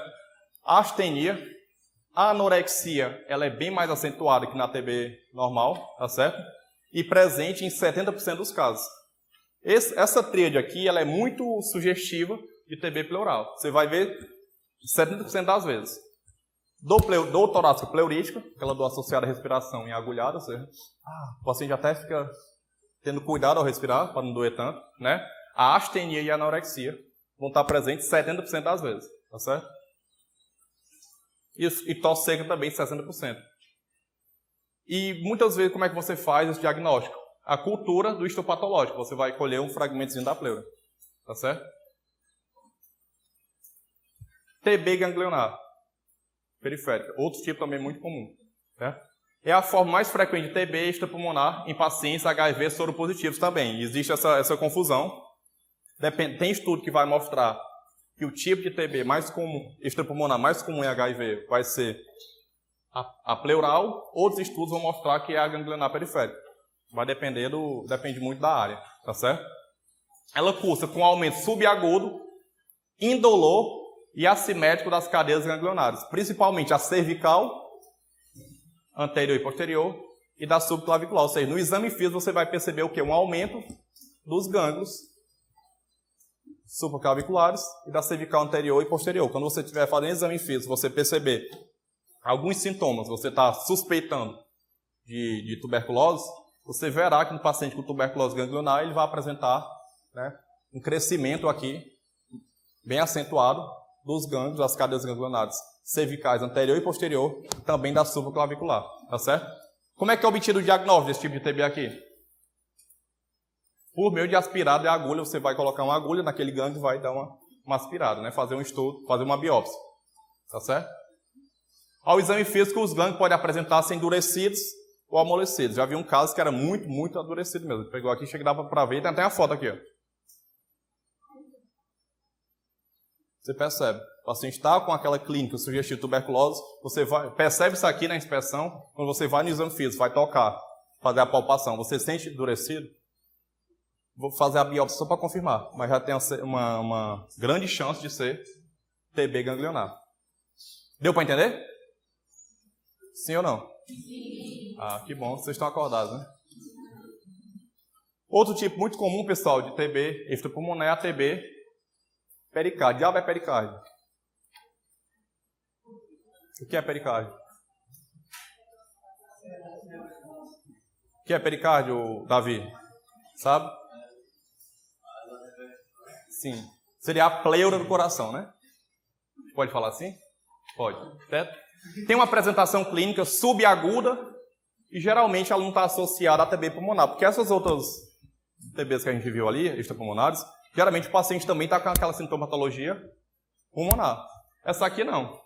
A astenia, a anorexia, ela é bem mais acentuada que na TB normal. Tá certo? E presente em 70% dos casos. Essa tríade aqui, ela é muito sugestiva de TB pleural. Você vai ver 70% das vezes. Dor torácica pleurítica, aquela dor associada à respiração em agulhada, ou seja, o paciente até fica tendo cuidado ao respirar, para não doer tanto, né? A astenia e a anorexia vão estar presentes 70% das vezes, tá certo? E tosse seca também 60%. E muitas vezes, como é que você faz esse diagnóstico? A cultura do histopatológico. Você vai colher um fragmentozinho da pleura. Tá certo? TB ganglionar periférica. Outro tipo também muito comum. Certo? É a forma mais frequente de TB extrapulmonar em pacientes HIV soropositivos também. Existe essa confusão. Tem estudo que vai mostrar que o tipo de TB mais comum, extrapulmonar mais comum em HIV vai ser a pleural. Outros estudos vão mostrar que é a ganglionar periférica. Vai depende muito da área, tá certo? Ela cursa com aumento subagudo, indolor e assimétrico das cadeias ganglionares, principalmente a cervical, anterior e posterior, e da subclavicular. Ou seja, no exame físico você vai perceber o quê? Um aumento dos gânglios supraclaviculares e da cervical anterior e posterior. Quando você estiver fazendo exame físico, você perceber alguns sintomas, você está suspeitando de tuberculose, você verá que no paciente com tuberculose ganglionar ele vai apresentar, né, um crescimento aqui bem acentuado dos gânglios, das cadeias ganglionares cervicais anterior e posterior, e também da supraclavicular, tá certo? Como é que é obtido o diagnóstico desse tipo de TB aqui? Por meio de aspirada e agulha, você vai colocar uma agulha naquele gânglio e vai dar uma aspirada, né, fazer um estudo, fazer uma biópsia, tá certo? Ao exame físico, os gânglios podem apresentar-se endurecidos ou amolecidos. Já vi um caso que era muito, muito endurecido mesmo. Pegou aqui, chega dá para ver, tem até a foto aqui, ó. Você percebe. O paciente está com aquela clínica sugestiva de tuberculose, você percebe isso aqui na inspeção, quando você vai no exame físico, vai tocar, fazer a palpação, você sente endurecido? Vou fazer a biópsia só para confirmar, mas já tem uma grande chance de ser TB ganglionar. Deu para entender? Sim ou não? Sim. Ah, que bom, vocês estão acordados, né? Outro tipo muito comum, pessoal, de TB extrapulmonar é a TB pericárdio. Diabo é pericárdio. O que é pericárdio? O que é pericárdio, Davi? Sabe? Sim. Seria a pleura do coração, né? Pode falar assim? Pode. Certo? Tem uma apresentação clínica subaguda e geralmente ela não está associada a TB pulmonar, porque essas outras TBs que a gente viu ali, extrapulmonares, geralmente o paciente também está com aquela sintomatologia pulmonar. Essa aqui não.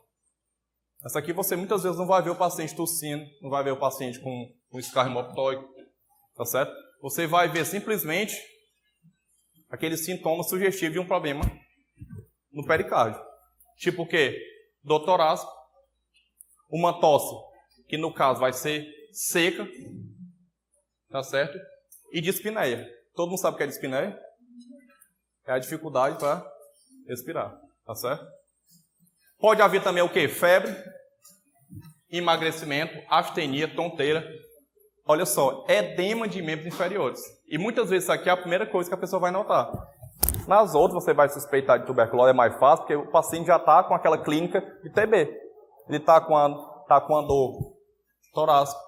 Essa aqui você muitas vezes não vai ver o paciente tossindo, não vai ver o paciente com escarro hemoptóico, tá certo? Você vai ver simplesmente aqueles sintomas sugestivos de um problema no pericárdio. Tipo o quê? Dor torácica, uma tosse, que no caso vai ser seca, tá certo? E dispneia. Todo mundo sabe o que é dispneia? É a dificuldade para respirar, tá certo? Pode haver também o quê? Febre, emagrecimento, astenia, tonteira. Olha só, edema de membros inferiores. E muitas vezes isso aqui é a primeira coisa que a pessoa vai notar. Nas outras você vai suspeitar de tuberculose, é mais fácil, porque o paciente já está com aquela clínica de TB. Ele está com a dor torácica,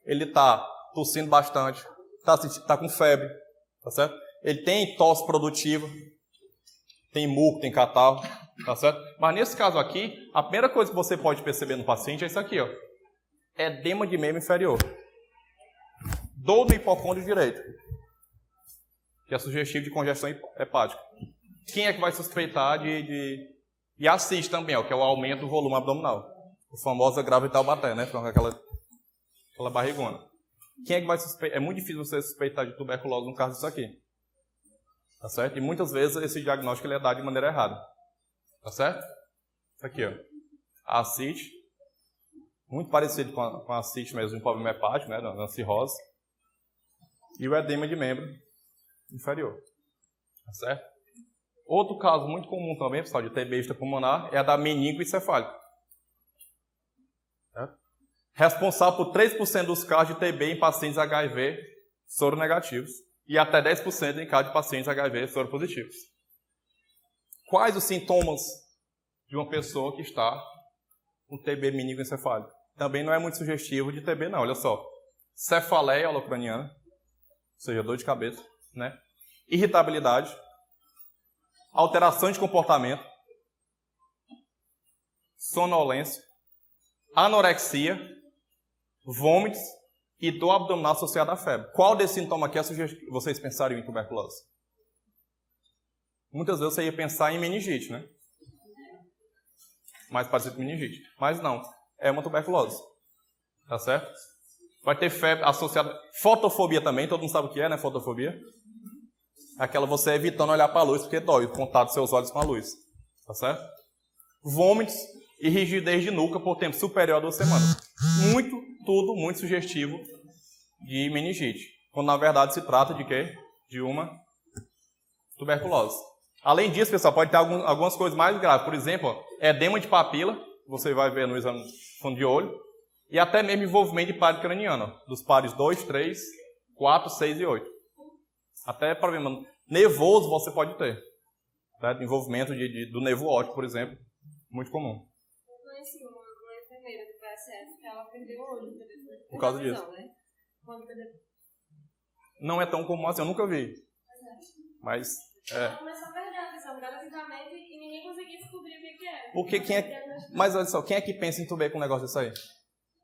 ele está tossindo bastante, está com febre, tá certo? Ele tem tosse produtiva, tem muco, tem catarro, tá certo? Mas nesse caso aqui, a primeira coisa que você pode perceber no paciente é isso aqui, ó. Edema de membro inferior. Dor do hipocôndrio direito, que é sugestivo de congestão hepática. Quem é que vai suspeitar de assiste também, ó, que é o aumento do volume abdominal. A famosa grávida de Taubaté, né? Aquela barrigona. Quem é que vai suspeitar? É muito difícil você suspeitar de tuberculose no caso disso aqui. Tá certo? E muitas vezes esse diagnóstico ele é dado de maneira errada. Tá certo? Isso aqui, ó. A ascite. Muito parecido com a ascite mesmo, um problema hepático, né? Na cirrose. E o edema de membro inferior. Tá certo? Outro caso muito comum também, pessoal, de TB extrapulmonar, é a da meningoencefálica. Certo? Responsável por 3% dos casos de TB em pacientes HIV soronegativos e até 10% em casos de pacientes HIV soropositivos. Quais os sintomas de uma pessoa que está com TB meningoencefálico? Também não é muito sugestivo de TB, não. Olha só. Cefaleia holocraniana, ou seja, dor de cabeça, né? Irritabilidade, alteração de comportamento, sonolência, anorexia, vômitos e dor abdominal associada à febre. Qual desse sintoma aqui é sugestivo? Vocês pensariam em tuberculose? Muitas vezes você ia pensar em meningite, né? Mais parecido com meningite. Mas não, é uma tuberculose. Tá certo? Vai ter febre associada... Fotofobia também, todo mundo sabe o que é, né? Fotofobia. Aquela você evitando olhar para a luz, porque dói o contato dos seus olhos com a luz. Tá certo? Vômitos e rigidez de nuca por tempo superior a 2 semanas. Tudo muito sugestivo de meningite. Quando na verdade se trata de quê? De uma tuberculose. Além disso, pessoal, pode ter algumas coisas mais graves. Por exemplo, ó, edema de papila, você vai ver no exame fundo de olho, e até mesmo envolvimento de pare craniano, ó, dos pares 2, 3, 4, 6 e 8. Até problema nervoso você pode ter. Certo? Envolvimento do nervo óptico, por exemplo, muito comum.
Eu conheci uma enfermeira do PSF que ela perdeu o olho
por causa disso.
Né?
Não é tão comum assim, eu nunca vi. Mas
ela começou a perder a visão gradativamente e ninguém conseguia descobrir o que era.
Quem é... Mas olha só, quem é que pensa em TB com um negócio desse aí?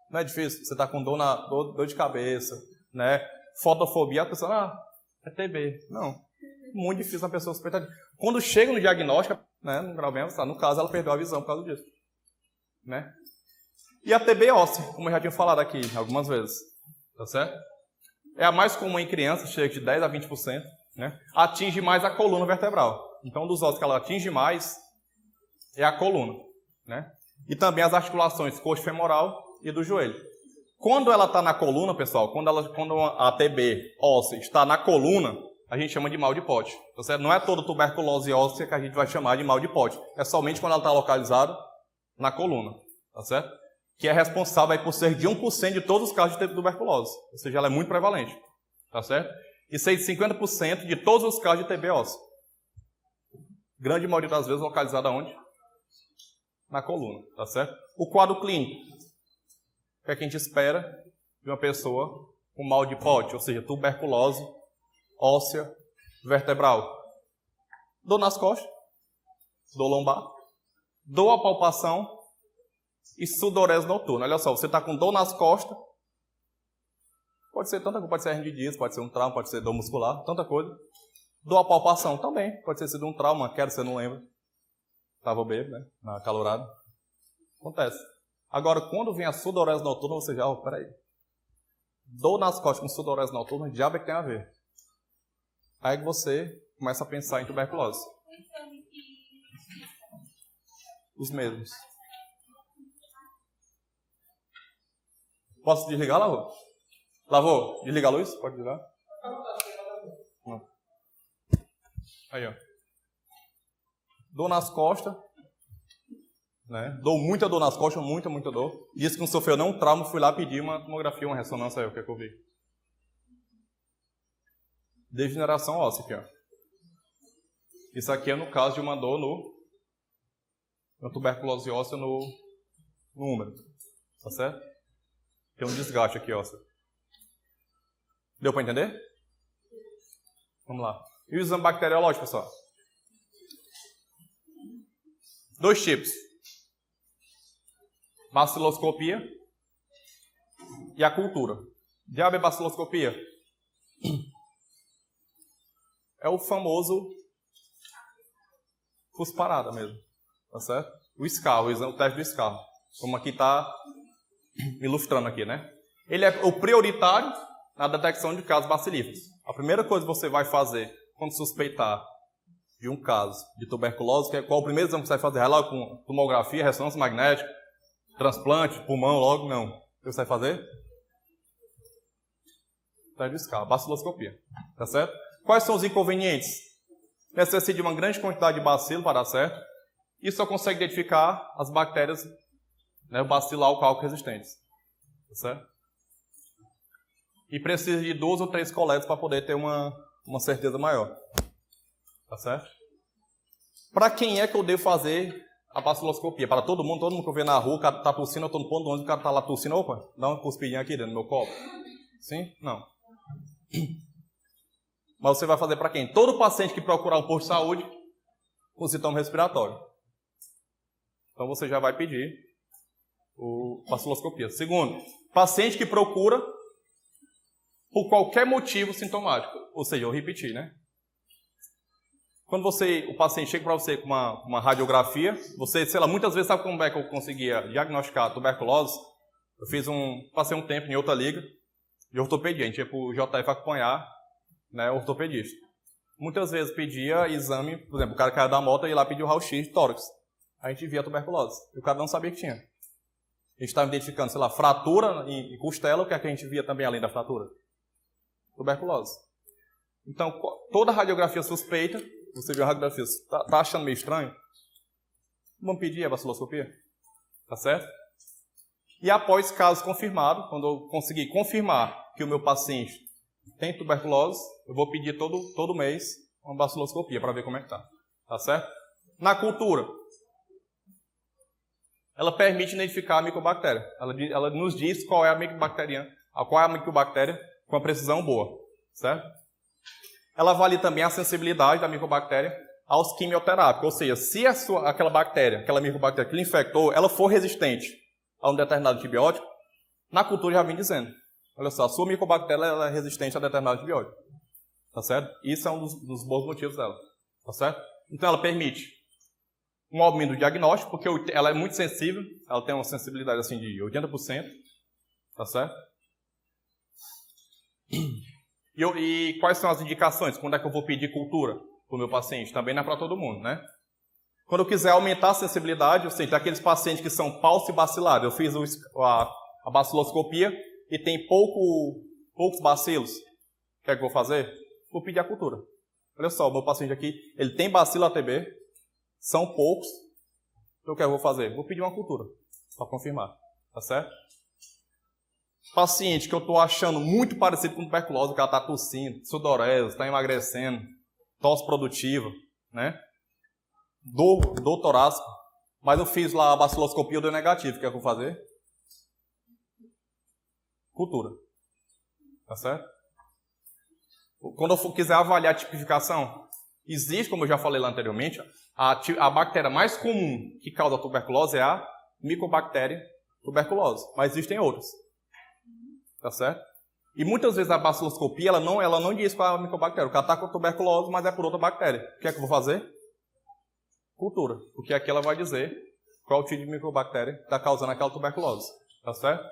Não é difícil. Você está com dor de cabeça, né? Fotofobia, a pessoa, é TB. Não. Muito difícil a pessoa suspeitar. Quando chega no diagnóstico, né, no grau mesmo, no caso, ela perdeu a visão por causa disso. Né? E a TB óssea, como eu já tinha falado aqui algumas vezes. Tá certo? É a mais comum em crianças, chega de 10% a 20%. Né? Atinge mais a coluna vertebral. Então, dos ossos que ela atinge mais é a coluna. Né? E também as articulações coxo-femoral e do joelho. Quando ela está na coluna, pessoal, quando a TB óssea está na coluna, a gente chama de mal de Pote. Tá? Não é toda tuberculose óssea que a gente vai chamar de mal de Pote. É somente quando ela está localizada na coluna. Tá certo? Que é responsável aí por cerca de 1% de todos os casos de tuberculose. Ou seja, ela é muito prevalente. Tá certo? E 50% de todos os casos de TB óssea. Grande maioria das vezes localizada onde? Na coluna, tá certo? O quadro clínico. O que é que a gente espera de uma pessoa com mal de Pote, ou seja, tuberculose óssea vertebral? Dor nas costas, dor lombar, dor à palpação e sudorese noturna. Olha só, você está com dor nas costas, Pode ser tanta coisa, pode ser hernia de disco, pode ser um trauma, pode ser dor muscular, tanta coisa. Dor à palpação também, pode ter sido um trauma, uma queda, você não lembra. Estava bêbado, né? Na calorada. Acontece. Agora, quando vem a sudorese noturna, você já, peraí. Dor nas costas com sudorese noturna, diabo é que tem a ver. Aí que você começa a pensar em tuberculose. Os mesmos. Posso desligar, Lavô? Lavô, desliga a luz? Pode desligar? Não. Aí, ó. Dor nas costas. Né? Muita dor nas costas, muita dor. Disse que não sofreu nenhum trauma, fui lá pedir uma tomografia, uma ressonância, aí o que é que eu vi? Degeneração óssea aqui, ó. Isso aqui é no caso de uma dor uma tuberculose óssea no úmero. Tá certo? Tem um desgaste aqui, ósseo. Deu para entender? Vamos lá. E o exame bacteriológico, pessoal? 2 tipos. Baciloscopia e a cultura. Diabo é baciloscopia? É o famoso cusparada mesmo. Tá certo? O escarro, o teste do escarro. Como aqui está ilustrando aqui, né? Ele é o prioritário na detecção de casos bacilíferos. A primeira coisa que você vai fazer quando suspeitar de um caso de tuberculose, qual o primeiro exame que você vai fazer? Vai lá com tomografia, ressonância magnética, transplante, pulmão, logo? Não. O que você vai fazer? Teste de escarro, baciloscopia. Tá certo? Quais são os inconvenientes? Necessita de uma grande quantidade de bacilo para dar certo. E só consegue identificar as bactérias, né, bacilo-alcalco resistentes. Tá certo? E precisa de 2 ou 3 coletas para poder ter uma certeza maior. Tá certo? Para quem é que eu devo fazer a baciloscopia? Para todo mundo que eu ver na rua, o cara está tossindo, eu estou no ponto de ônibus, o cara está lá tossindo, opa, dá uma cuspidinha aqui dentro do meu copo. Sim? Não. Mas você vai fazer para quem? Todo paciente que procurar um posto de saúde com sintoma respiratório. Então você já vai pedir a baciloscopia. Segundo, paciente que procura por qualquer motivo sintomático. Ou seja, eu repeti, né? Quando o paciente chega para você com uma radiografia, você, sei lá, muitas vezes sabe como é que eu conseguia diagnosticar tuberculose? Eu passei um tempo em outra liga de ortopedia. A gente ia para o JF acompanhar, né, ortopedista. Muitas vezes pedia exame, por exemplo, o cara caiu da moto e ia lá pedir o raio-x de tórax. A gente via tuberculose. E o cara não sabia que tinha. A gente estava identificando, sei lá, fratura em costela, o que é que a gente via também além da fratura? Tuberculose. Então, toda radiografia suspeita, você viu a radiografia, tá achando meio estranho? Vamos pedir a baciloscopia? Tá certo? E após caso confirmado, quando eu conseguir confirmar que o meu paciente tem tuberculose, eu vou pedir todo mês uma baciloscopia para ver como é que tá. Tá certo? Na cultura, ela permite identificar a micobactéria. Ela nos diz qual é a micobactéria com uma precisão boa. Certo? Ela avalia também a sensibilidade da micobactéria aos quimioterápicos. Ou seja, se aquela bactéria, aquela micobactéria que lhe infectou, ela for resistente a um determinado antibiótico, na cultura já vem dizendo. Olha só, a sua micobactéria ela é resistente a determinado antibiótico. Tá certo? Isso é um dos bons motivos dela. Tá certo? Então ela permite um aumento do diagnóstico, porque ela é muito sensível, ela tem uma sensibilidade assim de 80%. Tá certo? E quais são as indicações? Quando é que eu vou pedir cultura para o meu paciente? Também não é para todo mundo, né? Quando eu quiser aumentar a sensibilidade, ou seja, daqueles pacientes que são falcibacilares, eu fiz a baciloscopia e tem poucos bacilos. O que é que eu vou fazer? Vou pedir a cultura. Olha só, o meu paciente aqui, ele tem bacilo ATB, são poucos. Então o que eu vou fazer? Vou pedir uma cultura para confirmar. Tá certo? Paciente que eu estou achando muito parecido com tuberculose, o cara está tossindo, sudorese, está emagrecendo, tosse produtiva, né? Dor torácica, mas eu fiz lá a baciloscopia, deu negativo. O que é que eu vou fazer? Cultura. Tá certo? Quando eu quiser avaliar a tipificação, existe, como eu já falei lá anteriormente, a bactéria mais comum que causa tuberculose é a micobactéria tuberculose, mas existem outras. Tá certo? E muitas vezes a baciloscopia, ela não diz qual é a micobactéria. O cara está com tuberculose, mas é por outra bactéria. O que é que eu vou fazer? Cultura. Porque aqui ela vai dizer qual tipo de micobactéria está causando aquela tuberculose. Tá certo?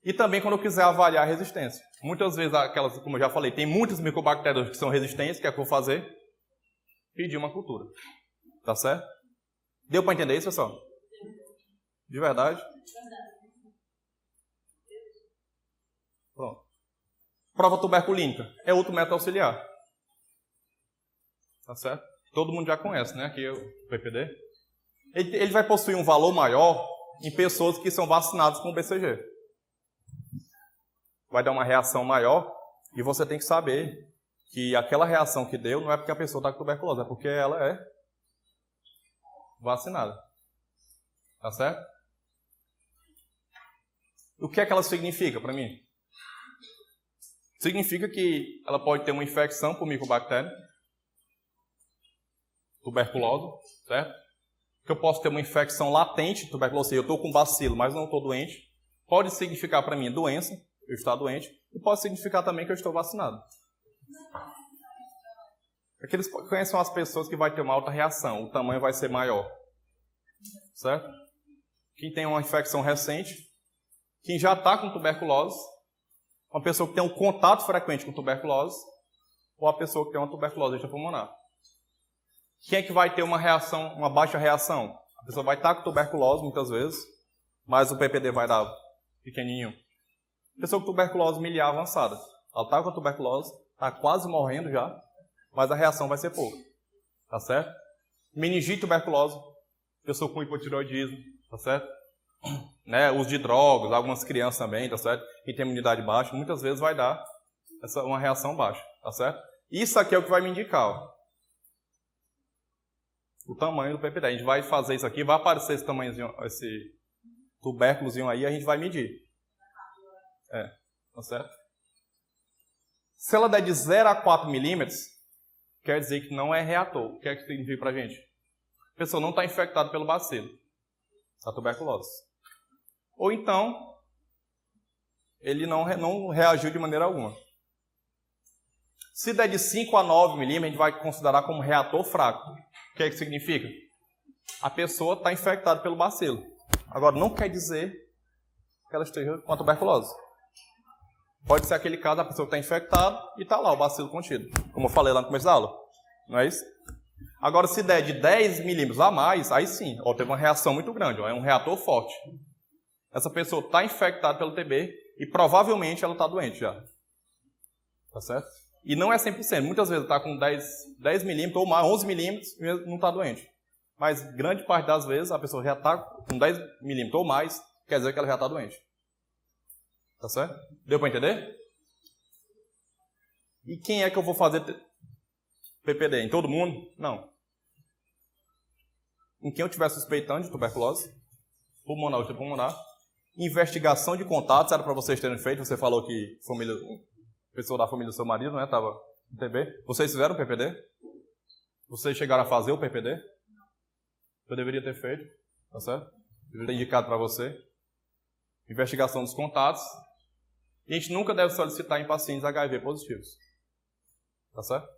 E também quando eu quiser avaliar a resistência. Muitas vezes, aquelas, como eu já falei, tem muitas micobactérias que são resistentes. O que é que eu vou fazer? Pedir uma cultura. Tá certo? Deu para entender isso, pessoal? De verdade? Pronto. Prova tuberculínica. É outro método auxiliar. Tá certo? Todo mundo já conhece, né? Aqui é o PPD. Ele vai possuir um valor maior em pessoas que são vacinadas com o BCG. Vai dar uma reação maior e você tem que saber que aquela reação que deu não é porque a pessoa está com tuberculose, é porque ela é vacinada. Tá certo? O que é que ela significa para mim? Significa que ela pode ter uma infecção por micobactéria, tuberculose, certo? Que eu posso ter uma infecção latente de tuberculose, eu estou com bacilo, mas não estou doente. Pode significar para mim doença, eu estou doente, e pode significar também que eu estou vacinado. Aqueles quem são as pessoas que vai ter uma alta reação, o tamanho vai ser maior, certo? Quem tem uma infecção recente, quem já está com tuberculose, uma pessoa que tem um contato frequente com tuberculose, ou a pessoa que tem uma tuberculose extrapulmonar. Quem é que vai ter uma reação, uma baixa reação? A pessoa vai estar com tuberculose muitas vezes, mas o PPD vai dar pequenininho. Pessoa com tuberculose miliar avançada. Ela está com a tuberculose, está quase morrendo já, mas a reação vai ser pouca. Tá certo? Meningite tuberculose, pessoa com hipotireoidismo, tá certo? Né, uso de drogas, algumas crianças também, tá certo? Quem tem imunidade baixa, muitas vezes vai dar uma reação baixa, tá certo? Isso aqui é o que vai me indicar, ó, o tamanho do PPD. A gente vai fazer isso aqui, vai aparecer esse tamanhozinho, esse tubérculozinho aí, a gente vai medir. Tá certo? Se ela der de 0 a 4 milímetros, quer dizer que não é reator. O que é que significa pra gente? A pessoa não está infectada pelo bacilo da tuberculose. Ou então, ele não reagiu de maneira alguma. Se der de 5 a 9 milímetros, a gente vai considerar como reator fraco. O que é que significa? A pessoa está infectada pelo bacilo. Agora, não quer dizer que ela esteja com a tuberculose. Pode ser aquele caso, a pessoa está infectada e está lá o bacilo contido. Como eu falei lá no começo da aula. Não é isso? Agora, se der de 10 milímetros a mais, aí sim, ó, teve uma reação muito grande, ó, é um reator forte. Essa pessoa está infectada pelo TB e provavelmente ela está doente já. Tá certo? E não é 100%. Muitas vezes está com 10 milímetros ou mais, 11 milímetros e não está doente. Mas grande parte das vezes a pessoa já está com 10 milímetros ou mais, quer dizer que ela já está doente. Tá certo? Deu para entender? E quem é que eu vou fazer PPD? Em todo mundo? Não. Em quem eu estiver suspeitando de tuberculose, pulmonar ou extrapulmonar, investigação de contatos, era para vocês terem feito, você falou que pessoa da família do seu marido, né, estava no TB. Vocês fizeram o PPD? Vocês chegaram a fazer o PPD? Eu deveria ter feito, tá certo? Deveria ter indicado para você. Investigação dos contatos. E a gente nunca deve solicitar em pacientes HIV positivos. Tá certo?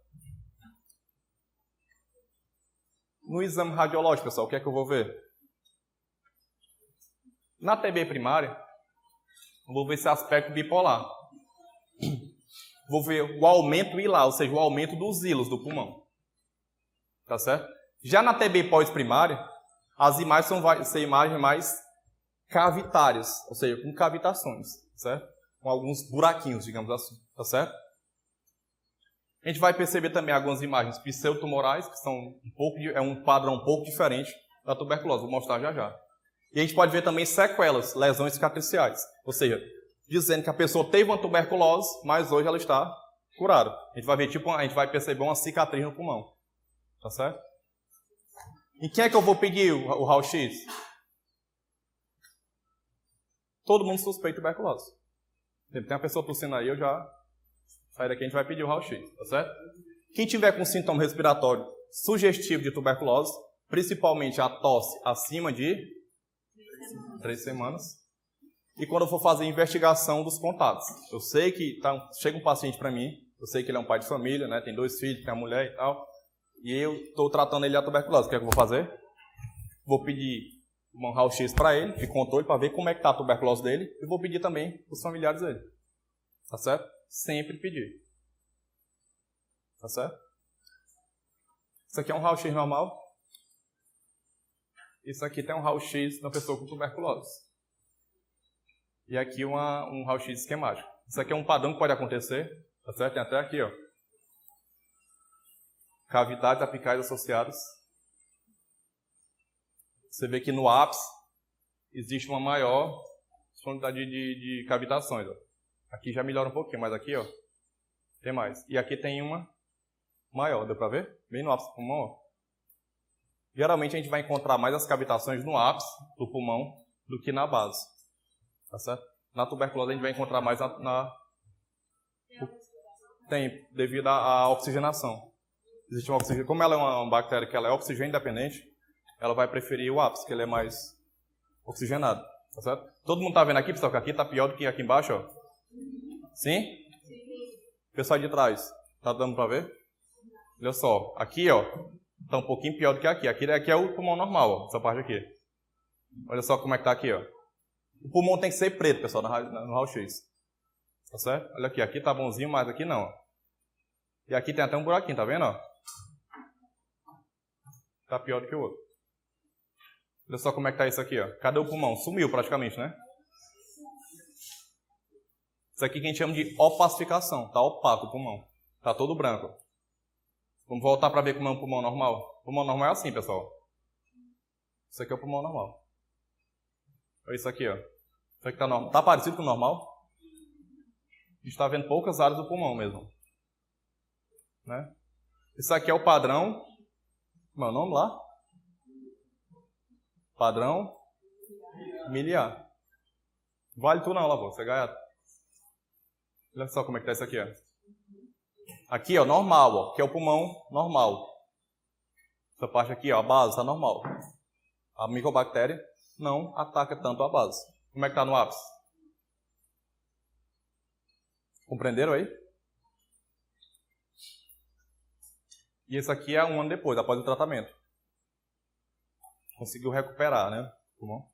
No exame radiológico, pessoal, o que é que eu vou ver? Na TB primária, eu vou ver esse aspecto bipolar. Vou ver o aumento hilar, ou seja, o aumento dos hilos do pulmão. Tá certo? Já na TB pós-primária, as imagens vão ser imagens mais cavitárias, ou seja, com cavitações, certo? Com alguns buraquinhos, digamos assim, tá certo? A gente vai perceber também algumas imagens pseudotumorais, que são um padrão um pouco diferente da tuberculose, vou mostrar já já. E a gente pode ver também sequelas, lesões cicatriciais, ou seja, dizendo que a pessoa teve uma tuberculose, mas hoje ela está curada. A gente vai ver, a gente vai perceber uma cicatriz no pulmão, tá certo? E quem é que eu vou pedir o raio-x? Todo mundo suspeita de tuberculose. Tem uma pessoa tossindo aí, eu já saio daqui, a gente vai pedir o raio-x, tá certo? Quem tiver com sintoma respiratório sugestivo de tuberculose, principalmente a tosse acima de 3 semanas, e quando eu for fazer a investigação dos contatos. Eu sei que chega um paciente para mim, eu sei que ele é um pai de família, né, tem 2 filhos, tem uma mulher e tal, e eu estou tratando ele de tuberculose. O que é que eu vou fazer? Vou pedir um raio-x para ele, de controle, para ver como é que está a tuberculose dele, e vou pedir também para os familiares dele. Tá certo? Sempre pedir. Tá certo? Isso aqui é um raio-x normal. Isso aqui tem um raio-x da pessoa com tuberculose. E aqui um raio-x esquemático. Isso aqui é um padrão que pode acontecer. Tá certo? Tem até aqui, ó. Cavidades apicais associadas. Você vê que no ápice existe uma maior disponibilidade de cavitações. Ó. Aqui já melhora um pouquinho, mas aqui, ó, tem mais. E aqui tem uma maior, deu para ver? Bem no ápice do pulmão, ó. Geralmente a gente vai encontrar mais as cavitações no ápice do pulmão do que na base. Tá certo? Na tuberculose a gente vai encontrar mais Tem, devido à oxigenação. Existe uma oxigênio. Como ela é uma bactéria que ela é oxigênio independente, ela vai preferir o ápice, que ele é mais oxigenado. Tá certo? Todo mundo tá vendo aqui, pessoal, que aqui tá pior do que aqui embaixo, ó. Sim? Pessoal de trás, tá dando para ver? Olha só, aqui, ó, tá um pouquinho pior do que aqui. Aqui é o pulmão normal, ó, essa parte aqui. Olha só como é que tá aqui, ó. O pulmão tem que ser preto, pessoal, no raio-x. Tá certo? Olha aqui tá bonzinho, mas aqui não, ó. E aqui tem até um buraquinho, tá vendo, ó? Tá pior do que o outro. Olha só como é que tá isso aqui, ó. Cadê o pulmão? Sumiu praticamente, né? Isso aqui que a gente chama de opacificação. Tá opaco o pulmão. Tá todo branco. Vamos voltar para ver como é um pulmão normal. O pulmão normal é assim, pessoal. Isso aqui é o pulmão normal. Olha isso aqui, ó. Isso aqui tá normal. Tá parecido com o normal? A gente está vendo poucas áreas do pulmão mesmo. Né? Isso aqui é o padrão. Como é o nome lá? Padrão miliar. Vale tu não, lá, você é gaiato. Olha só como é que tá isso aqui, ó. Aqui, ó, normal, ó, que é o pulmão normal. Essa parte aqui, ó, a base está normal. A micobactéria não ataca tanto a base. Como é que tá no ápice? Compreenderam aí? E esse aqui é 1 ano depois, após o tratamento. Conseguiu recuperar, né? Pulmão.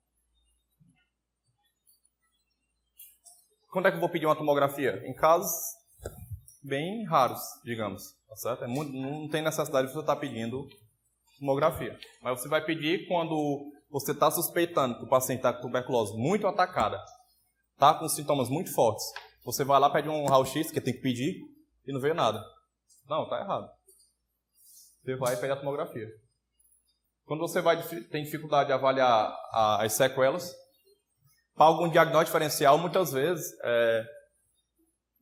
Quando é que eu vou pedir uma tomografia? Em casos bem raros, digamos. Tá certo? Não tem necessidade de você estar pedindo tomografia. Mas você vai pedir quando você está suspeitando que o paciente está com tuberculose muito atacada, está com sintomas muito fortes. Você vai lá, pede um raio-x, que tem que pedir, e não vê nada. Não, está errado. Você vai e pede a tomografia. Quando você tem dificuldade de avaliar as sequelas, para algum diagnóstico diferencial, muitas vezes,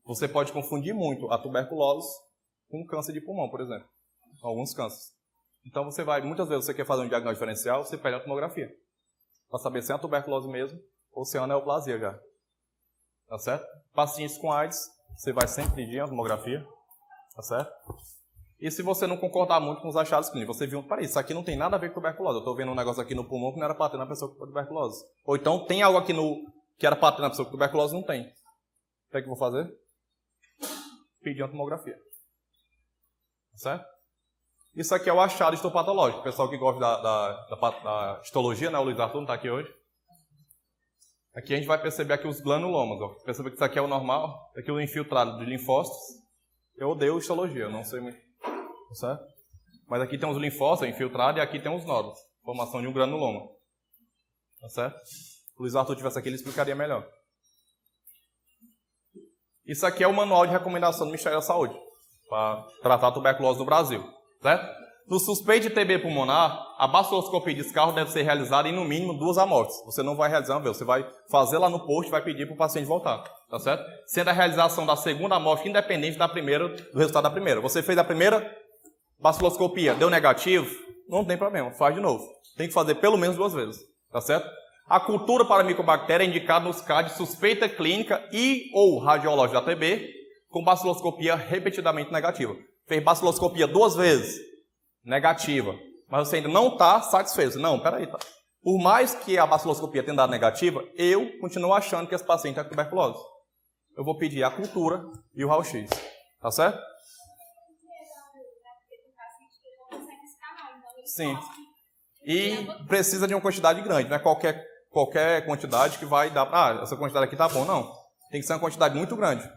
você pode confundir muito a tuberculose com câncer de pulmão, por exemplo. Alguns cânceres. Então, muitas vezes você quer fazer um diagnóstico diferencial, você pede a tomografia. Para saber se é a tuberculose mesmo ou se é a neoplasia já. Tá certo? Pacientes com AIDS, você vai sempre pedir a tomografia. Tá certo? E se você não concordar muito com os achados clínicos, você viu, peraí, isso aqui não tem nada a ver com tuberculose. Eu estou vendo um negócio aqui no pulmão que não era para ter na pessoa com tuberculose. Ou então tem algo aqui que era para ter na pessoa com tuberculose e não tem. O que é que eu vou fazer? Pedir uma tomografia. Tá certo? Isso aqui é o achado histopatológico. O pessoal que gosta da histologia, né? O Luiz Arthur não está aqui hoje. Aqui a gente vai perceber aqui os granulomas. Ó. Perceber que isso aqui é o normal. Aqui o infiltrado de linfócitos. Eu odeio histologia, eu não sei muito. Certo? Mas aqui tem os linfócitos infiltrados e aqui tem os nódulos. Formação de um granuloma. Tá certo? Se o Luiz Arthur tivesse aqui, ele explicaria melhor. Isso aqui é o manual de recomendação do Ministério da Saúde para tratar a tuberculose no Brasil. Certo? No suspeito de TB pulmonar, a baciloscopia de escarro deve ser realizada em no mínimo 2 amostras. Você não vai realizar uma vez, você vai fazer lá no posto e vai pedir para o paciente voltar. Tá certo? Sendo a realização da segunda amostra independente da primeira, do resultado da primeira. Você fez a primeira baciloscopia, deu negativo, não tem problema, faz de novo. Tem que fazer pelo menos 2 vezes. Tá certo? A cultura para micobactéria é indicada nos casos de suspeita clínica e ou radiológica da TB com baciloscopia repetidamente negativa. Fez baciloscopia 2 vezes, negativa, mas você ainda não está satisfeito. Não, peraí, tá. Por mais que a baciloscopia tenha dado negativa, eu continuo achando que esse paciente tem tuberculose. Eu vou pedir a cultura e o raio-x. Tá certo? Sim. E precisa de uma quantidade grande, não é qualquer quantidade que vai dar... Ah, essa quantidade aqui tá bom. Não. Tem que ser uma quantidade muito grande.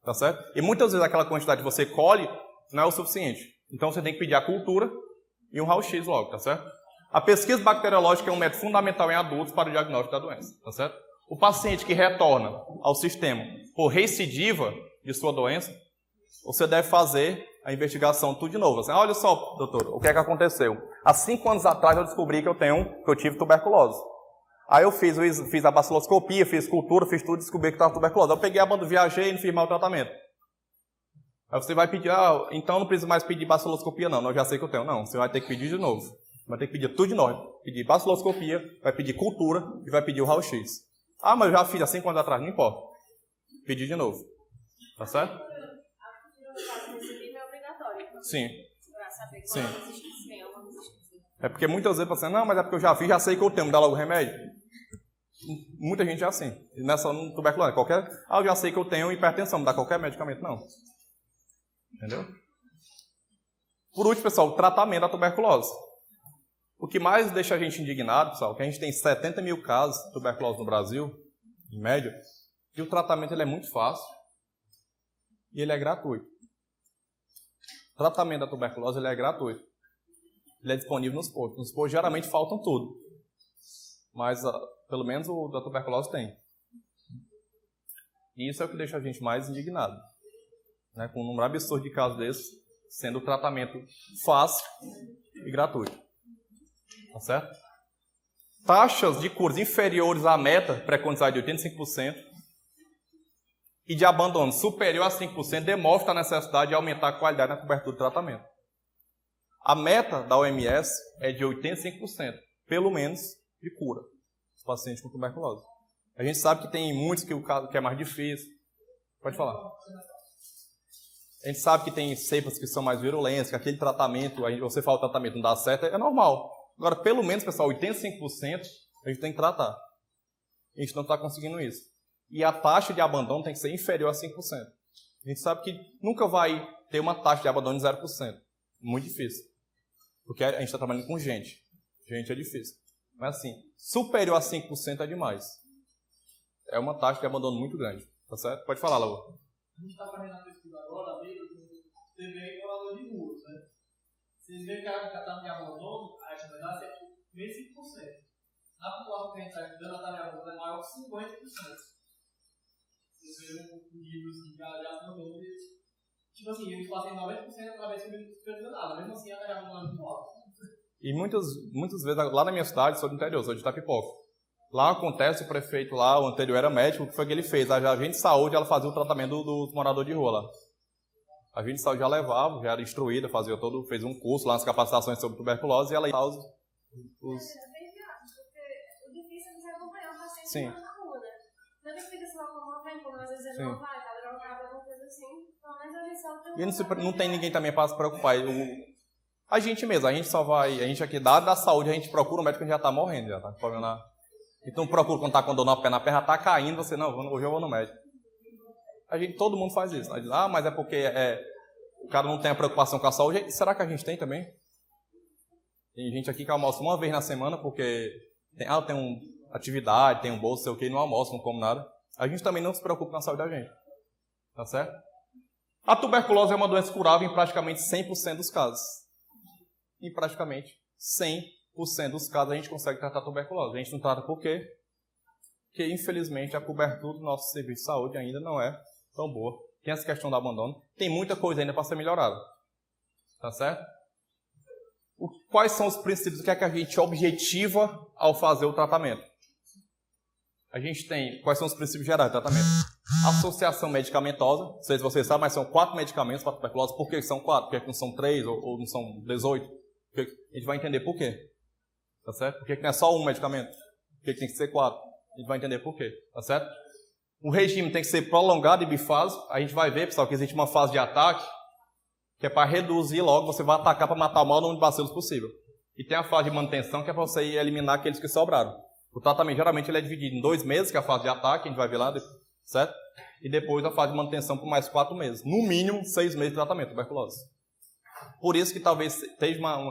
Tá certo? E muitas vezes aquela quantidade que você colhe não é o suficiente. Então você tem que pedir a cultura e um raio-x logo, tá certo? A pesquisa bacteriológica é um método fundamental em adultos para o diagnóstico da doença, tá certo? O paciente que retorna ao sistema por recidiva de sua doença, você deve fazer a investigação tudo de novo. Assim, olha só, doutor, o que é que aconteceu? Há 5 anos atrás eu descobri que eu tive tuberculose. Aí eu fiz a baciloscopia, fiz cultura, fiz tudo, descobri que estava tuberculose. Eu peguei a banda, viajei e não fiz mais o tratamento. Aí você vai pedir, então não precisa mais pedir baciloscopia não, eu já sei que eu tenho. Não, você vai ter que pedir de novo. Vai ter que pedir tudo de novo. Pedir baciloscopia, vai pedir cultura e vai pedir o raio-x. Ah, mas eu já fiz há 5 anos atrás, não importa. Pedir de novo. Tá certo?
A cultura no caso é obrigatório.
Sim.
Para saber
Sim.
qual resistência é uma resistência.
É porque muitas vezes você não, mas é porque eu já fiz, já sei que eu tenho, me dá logo remédio. Muita gente é assim. Não é só no tuberculose. Eu já sei que eu tenho hipertensão, me dá qualquer medicamento, não. Entendeu? Por último, pessoal, o tratamento da tuberculose. O que mais deixa a gente indignado, pessoal, é que a gente tem 70 mil casos de tuberculose no Brasil, em média, e o tratamento ele é muito fácil e ele é gratuito. O tratamento da tuberculose ele é gratuito. Ele é disponível nos postos. Nos postos geralmente faltam tudo. Mas pelo menos o da tuberculose tem. E isso é o que deixa a gente mais indignado. Né? Com um número absurdo de casos desses, sendo o tratamento fácil e gratuito. Tá certo? Taxas de curas inferiores à meta preconizada de 85% e de abandono superior a 5% demonstra a necessidade de aumentar a qualidade na cobertura do tratamento. A meta da OMS é de 85%, pelo menos, de cura dos pacientes com tuberculose. A gente sabe que tem muitos que o caso que é mais difícil. Pode falar. A gente sabe que tem cepas que são mais virulentas, que aquele tratamento, você fala o tratamento não dá certo, é normal. Agora, pelo menos, pessoal, 85% a gente tem que tratar. A gente não está conseguindo isso. E a taxa de abandono tem que ser inferior a 5%. A gente sabe que nunca vai ter uma taxa de abandono de 0%. Muito difícil. Porque a gente está trabalhando com gente. Gente é difícil. Mas assim, superior a 5% é demais. É uma taxa de abandono muito grande. Tá certo? Pode falar, Laura.
A gente está fazendo a pesquisa agora, amigo, você vê morador de rua, né? Vocês veem que a taxa de abandono, a atividade é meio 5%. Na população que a gente está estudando, a taxa de abandono é maior que 50%. Vocês veem um nível de abandono de... Tipo assim, eles fazem 90% para ver se não precisa nada. Mesmo assim, a taxa de abandono é muito alta.
E muitas vezes, lá na minha cidade, sou do interior, sou de Itapipoca. Lá acontece, o prefeito lá, o anterior era médico, o que foi que ele fez? A agente de saúde, ela fazia o tratamento dos moradores de rua lá. A agente de saúde já levava, já era instruída, fez um curso lá nas capacitações sobre tuberculose e ela ia os...
É bem viável, porque o difícil é você acompanhar o paciente
Sim.
na rua, né? Não é que fica se locomovendo, como às vezes ele
Sim.
não vai, tá drogado, alguma coisa assim. Pelo menos a gente só tem
E não tem ninguém também para se preocupar. A gente mesmo, a gente aqui da área da saúde, a gente procura o médico que já está morrendo, já está com problema na... Então procura quando está com dor na perna já está caindo, você, não, hoje eu vou no médico. Todo mundo faz isso. Diz, mas é porque o cara não tem a preocupação com a saúde. Será que a gente tem também? Tem gente aqui que almoça uma vez na semana porque tem uma atividade, tem um bolso, sei o que, não almoça, não come nada. A gente também não se preocupa com a saúde da gente. Tá certo? A tuberculose é uma doença curável em praticamente 100% dos casos. Em praticamente 100% dos casos a gente consegue tratar a tuberculose. A gente não trata por quê? Porque, infelizmente, a cobertura do nosso serviço de saúde ainda não é tão boa. Tem essa questão do abandono. Tem muita coisa ainda para ser melhorada. Tá certo? Quais são os princípios? O que é que a gente objetiva ao fazer o tratamento? A gente tem... Quais são os princípios gerais do tratamento? Associação medicamentosa. Não sei se vocês sabem, mas são 4 medicamentos para a tuberculose. Por que são 4? Por que não são 3 ou não são 18? A gente vai entender por quê. Tá certo? Por que não é só um medicamento? Por que tem que ser 4? A gente vai entender por quê. Tá certo? O regime tem que ser prolongado e bifásico. A gente vai ver, pessoal, que existe uma fase de ataque que é para reduzir logo, você vai atacar para matar o maior número de bacilos possível. e tem a fase de manutenção, que é para você ir eliminar aqueles que sobraram. O tratamento, geralmente, ele é dividido em 2 meses, que é a fase de ataque, a gente vai ver lá, certo? E depois a fase de manutenção por mais 4 meses. No mínimo, 6 meses de tratamento de tuberculose. Por isso que talvez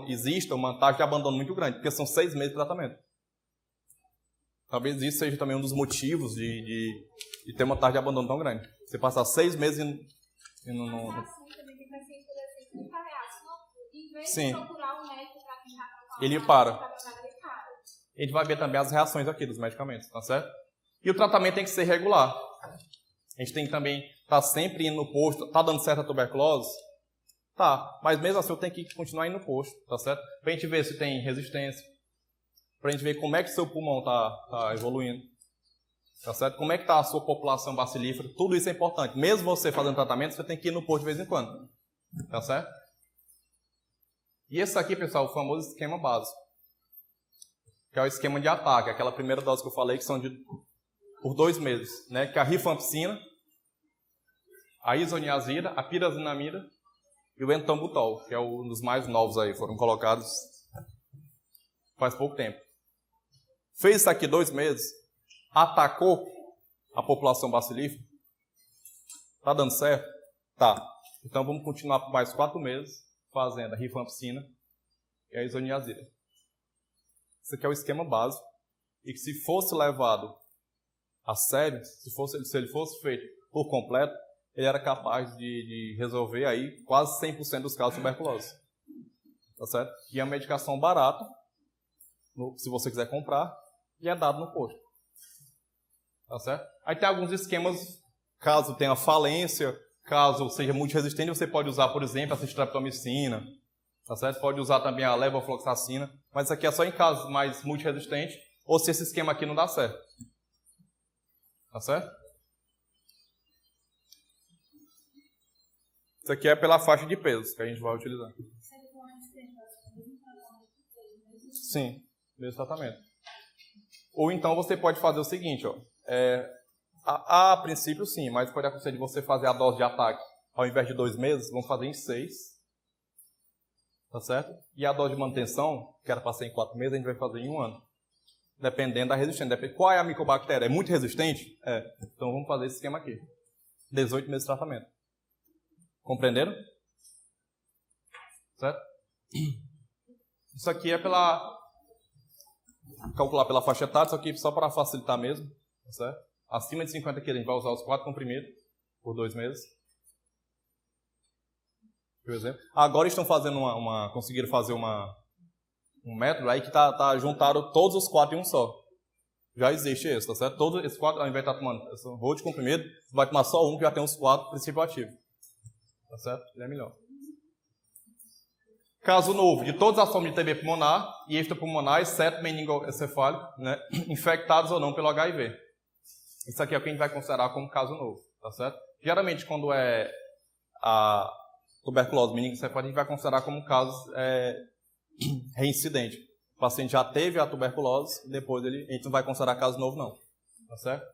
exista uma taxa de abandono muito grande, porque são 6 meses de tratamento. Talvez isso seja também um dos motivos de ter uma taxa de abandono tão grande. Você passar 6 meses no... Sim. Ele para. A gente vai ver também as reações aqui dos medicamentos, tá certo? E o tratamento tem que ser regular. A gente tem que também estar sempre indo no posto. Tá dando certo a tuberculose? Tá, mas mesmo assim eu tenho que continuar indo no posto, tá certo? Pra gente ver se tem resistência. Pra gente ver como é que seu pulmão tá evoluindo. Tá certo? Como é que tá a sua população bacilífera. Tudo isso é importante. Mesmo você fazendo tratamento, você tem que ir no posto de vez em quando. Tá certo? E esse aqui, pessoal, é o famoso esquema básico. Que é o esquema de ataque. Aquela primeira dose que eu falei, que são por 2 meses. Né? Que é a rifampicina, a isoniazida, a pirazinamida e o etambutol, que é um dos mais novos aí. Foram colocados faz pouco tempo. Fez isso aqui 2 meses, atacou a população bacilífera. Tá dando certo? Tá. Então vamos continuar por mais 4 meses fazendo a rifampicina e a isoniazida. Esse aqui é o esquema básico. E que se fosse levado a sério, se ele fosse feito por completo, ele era capaz de resolver aí quase 100% dos casos de tuberculose. Tá certo? E é uma medicação barata, se você quiser comprar, e é dado no posto. Tá certo? Aí tem alguns esquemas, caso tenha falência, caso seja multiresistente, você pode usar, por exemplo, a streptomicina, tá certo? Pode usar também a levofloxacina, mas isso aqui é só em casos mais multiresistentes, ou se esse esquema aqui não dá certo. Tá certo? Isso aqui é pela faixa de pesos que a gente vai utilizar. Sim, mesmo tratamento. Ou então você pode fazer o seguinte, ó. A princípio sim, mas pode acontecer de você fazer a dose de ataque ao invés de 2 meses, vamos fazer em 6. Tá certo? E a dose de manutenção, que era para ser em 4 meses, a gente vai fazer em 1 ano. Dependendo da resistência. Qual é a micobactéria? É muito resistente? É. Então vamos fazer esse esquema aqui. 18 meses de tratamento. Compreenderam? Certo? Isso aqui é calcular pela faixa etária, isso aqui só para facilitar mesmo. Tá certo? Acima de 50 quilos a gente vai usar os 4 comprimidos por 2 meses. Por exemplo. Agora estão fazendo conseguiram fazer um método aí que juntaram todos os 4 em um só. Já existe esse, tá certo? Todos esses 4, ao invés de estar tomando esse rolo de comprimido, você vai tomar só um que já tem os 4 princípios ativos. Tá certo? Ele é melhor. Caso novo, de todas as formas de TB pulmonar e extrapulmonar, exceto meningoencefálico, né, infectados ou não pelo HIV. Isso aqui é o que a gente vai considerar como caso novo, tá certo? Geralmente, quando é a tuberculose meningoencefálica, a gente vai considerar como caso reincidente. O paciente já teve a tuberculose, depois a gente não vai considerar caso novo, não. Tá certo?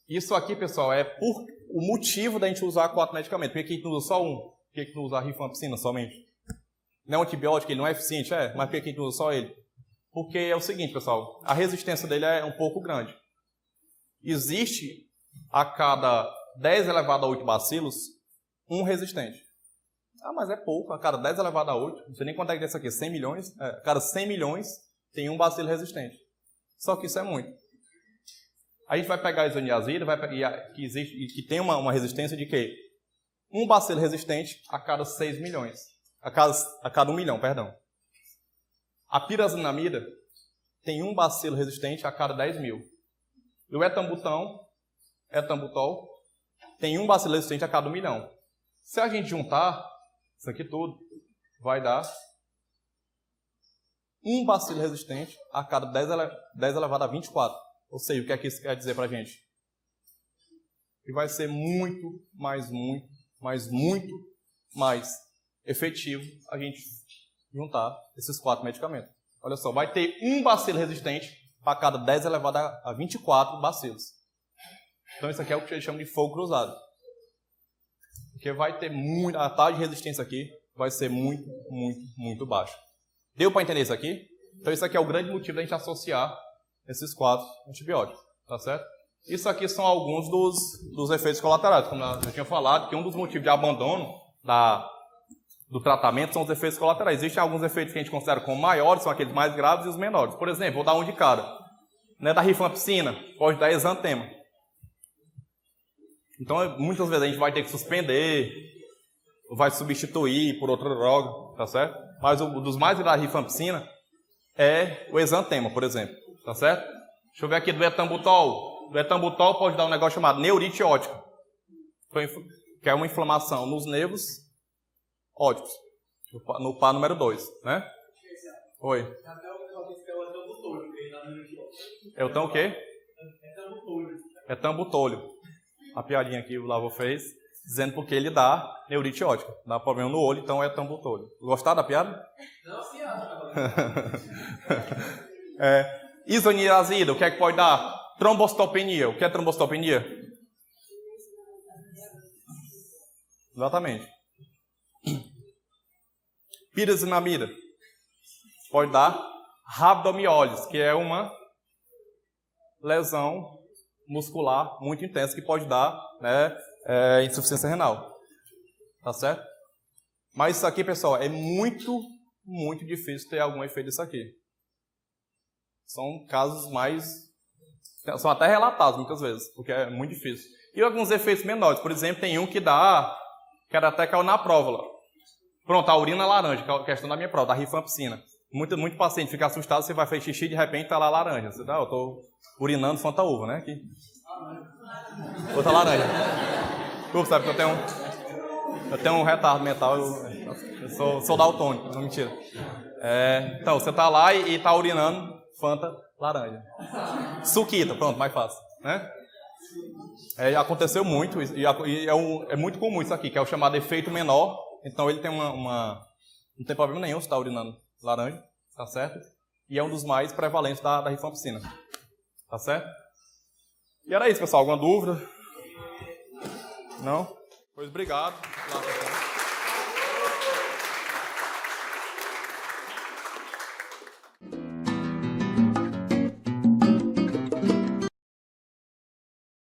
Isso aqui, pessoal, é por o motivo da gente usar 4 medicamentos. Por que a gente não usa só um? Por que a gente não usa a rifampicina somente? Não é um antibiótico, ele não é eficiente, mas por que a gente não usa só ele? Porque é o seguinte, pessoal, a resistência dele é um pouco grande. Existe, a cada 10 elevado a 8 bacilos, um resistente. Ah, mas é pouco, a cada 10 elevado a 8, não sei nem quanto é que é isso aqui, 100 milhões? A cada 100 milhões tem um bacilo resistente. Só que isso é muito. A gente vai pegar a isoniazida, que tem uma resistência de quê? Um bacilo resistente a cada 6 milhões. A cada 1 milhão, perdão. A pirazinamida tem um bacilo resistente a cada 10 mil. E o etambutol, tem um bacilo resistente a cada 1 milhão. Se a gente juntar isso aqui tudo, vai dar um bacilo resistente a cada 10 elevado a 24. Ou seja, o que é que isso quer dizer pra gente? Que vai ser muito mais efetivo a gente juntar esses 4 medicamentos. Olha só, vai ter um bacilo resistente a cada 10 elevado a 24 bacilos. Então isso aqui é o que eles chamam de fogo cruzado. Porque vai ter a taxa de resistência aqui vai ser muito baixa. Deu para entender isso aqui? Então isso aqui é o grande motivo da gente associar esses quatro antibióticos, tá certo? Isso aqui são alguns dos efeitos colaterais, como eu tinha falado, que um dos motivos de abandono do tratamento são os efeitos colaterais. Existem alguns efeitos que a gente considera como maiores, são aqueles mais graves e os menores. Por exemplo, vou dar um de cada. Da rifampicina, pode dar exantema. Então, muitas vezes a gente vai ter que suspender, vai substituir por outra droga, tá certo? Mas um dos mais graves da rifampicina é o exantema, por exemplo, tá certo? Deixa eu ver aqui do etambutol. Do etambutol pode dar um negócio chamado neurite óptica, que é uma inflamação nos nervos ópticos, no par número 2, né? Oi. É o tão o quê? Etambutolio. A piadinha que o Lavo fez, dizendo porque ele dá neurite óptica, dá problema no olho, então é etambutolio. Gostaram da piada?
Não, sim,
isoniazida, o que é que pode dar? Trombocitopenia. O que é trombocitopenia? Exatamente. Pirazinamida. Pode dar rabdomiólise, que é uma lesão muscular muito intensa que pode dar, né, insuficiência renal. Tá certo? Mas isso aqui, pessoal, é muito, muito difícil ter algum efeito disso aqui. São casos mais... São até relatados muitas vezes, porque é muito difícil. E alguns efeitos menores. Por exemplo, tem um que dá... Que era até caiu na prova lá. Pronto, a urina laranja, que é a questão da minha prova, da rifampicina. Muito paciente fica assustado, você vai fazer xixi e de repente tá lá laranja. Você dá, eu tô urinando Fanta uva, né? Aqui. Outra laranja. Ufa, sabe que eu tenho um retardo mental, eu sou daltônico, não mentira. Então, você tá lá e tá urinando Fanta laranja. Suquita, pronto, mais fácil, né? Aconteceu muito, e é muito comum isso aqui, que é o chamado efeito menor. Então ele tem não tem problema nenhum se está urinando laranja, tá certo? E é um dos mais prevalentes da rifampicina, tá certo? E era isso, pessoal. Alguma dúvida? Não? Pois obrigado.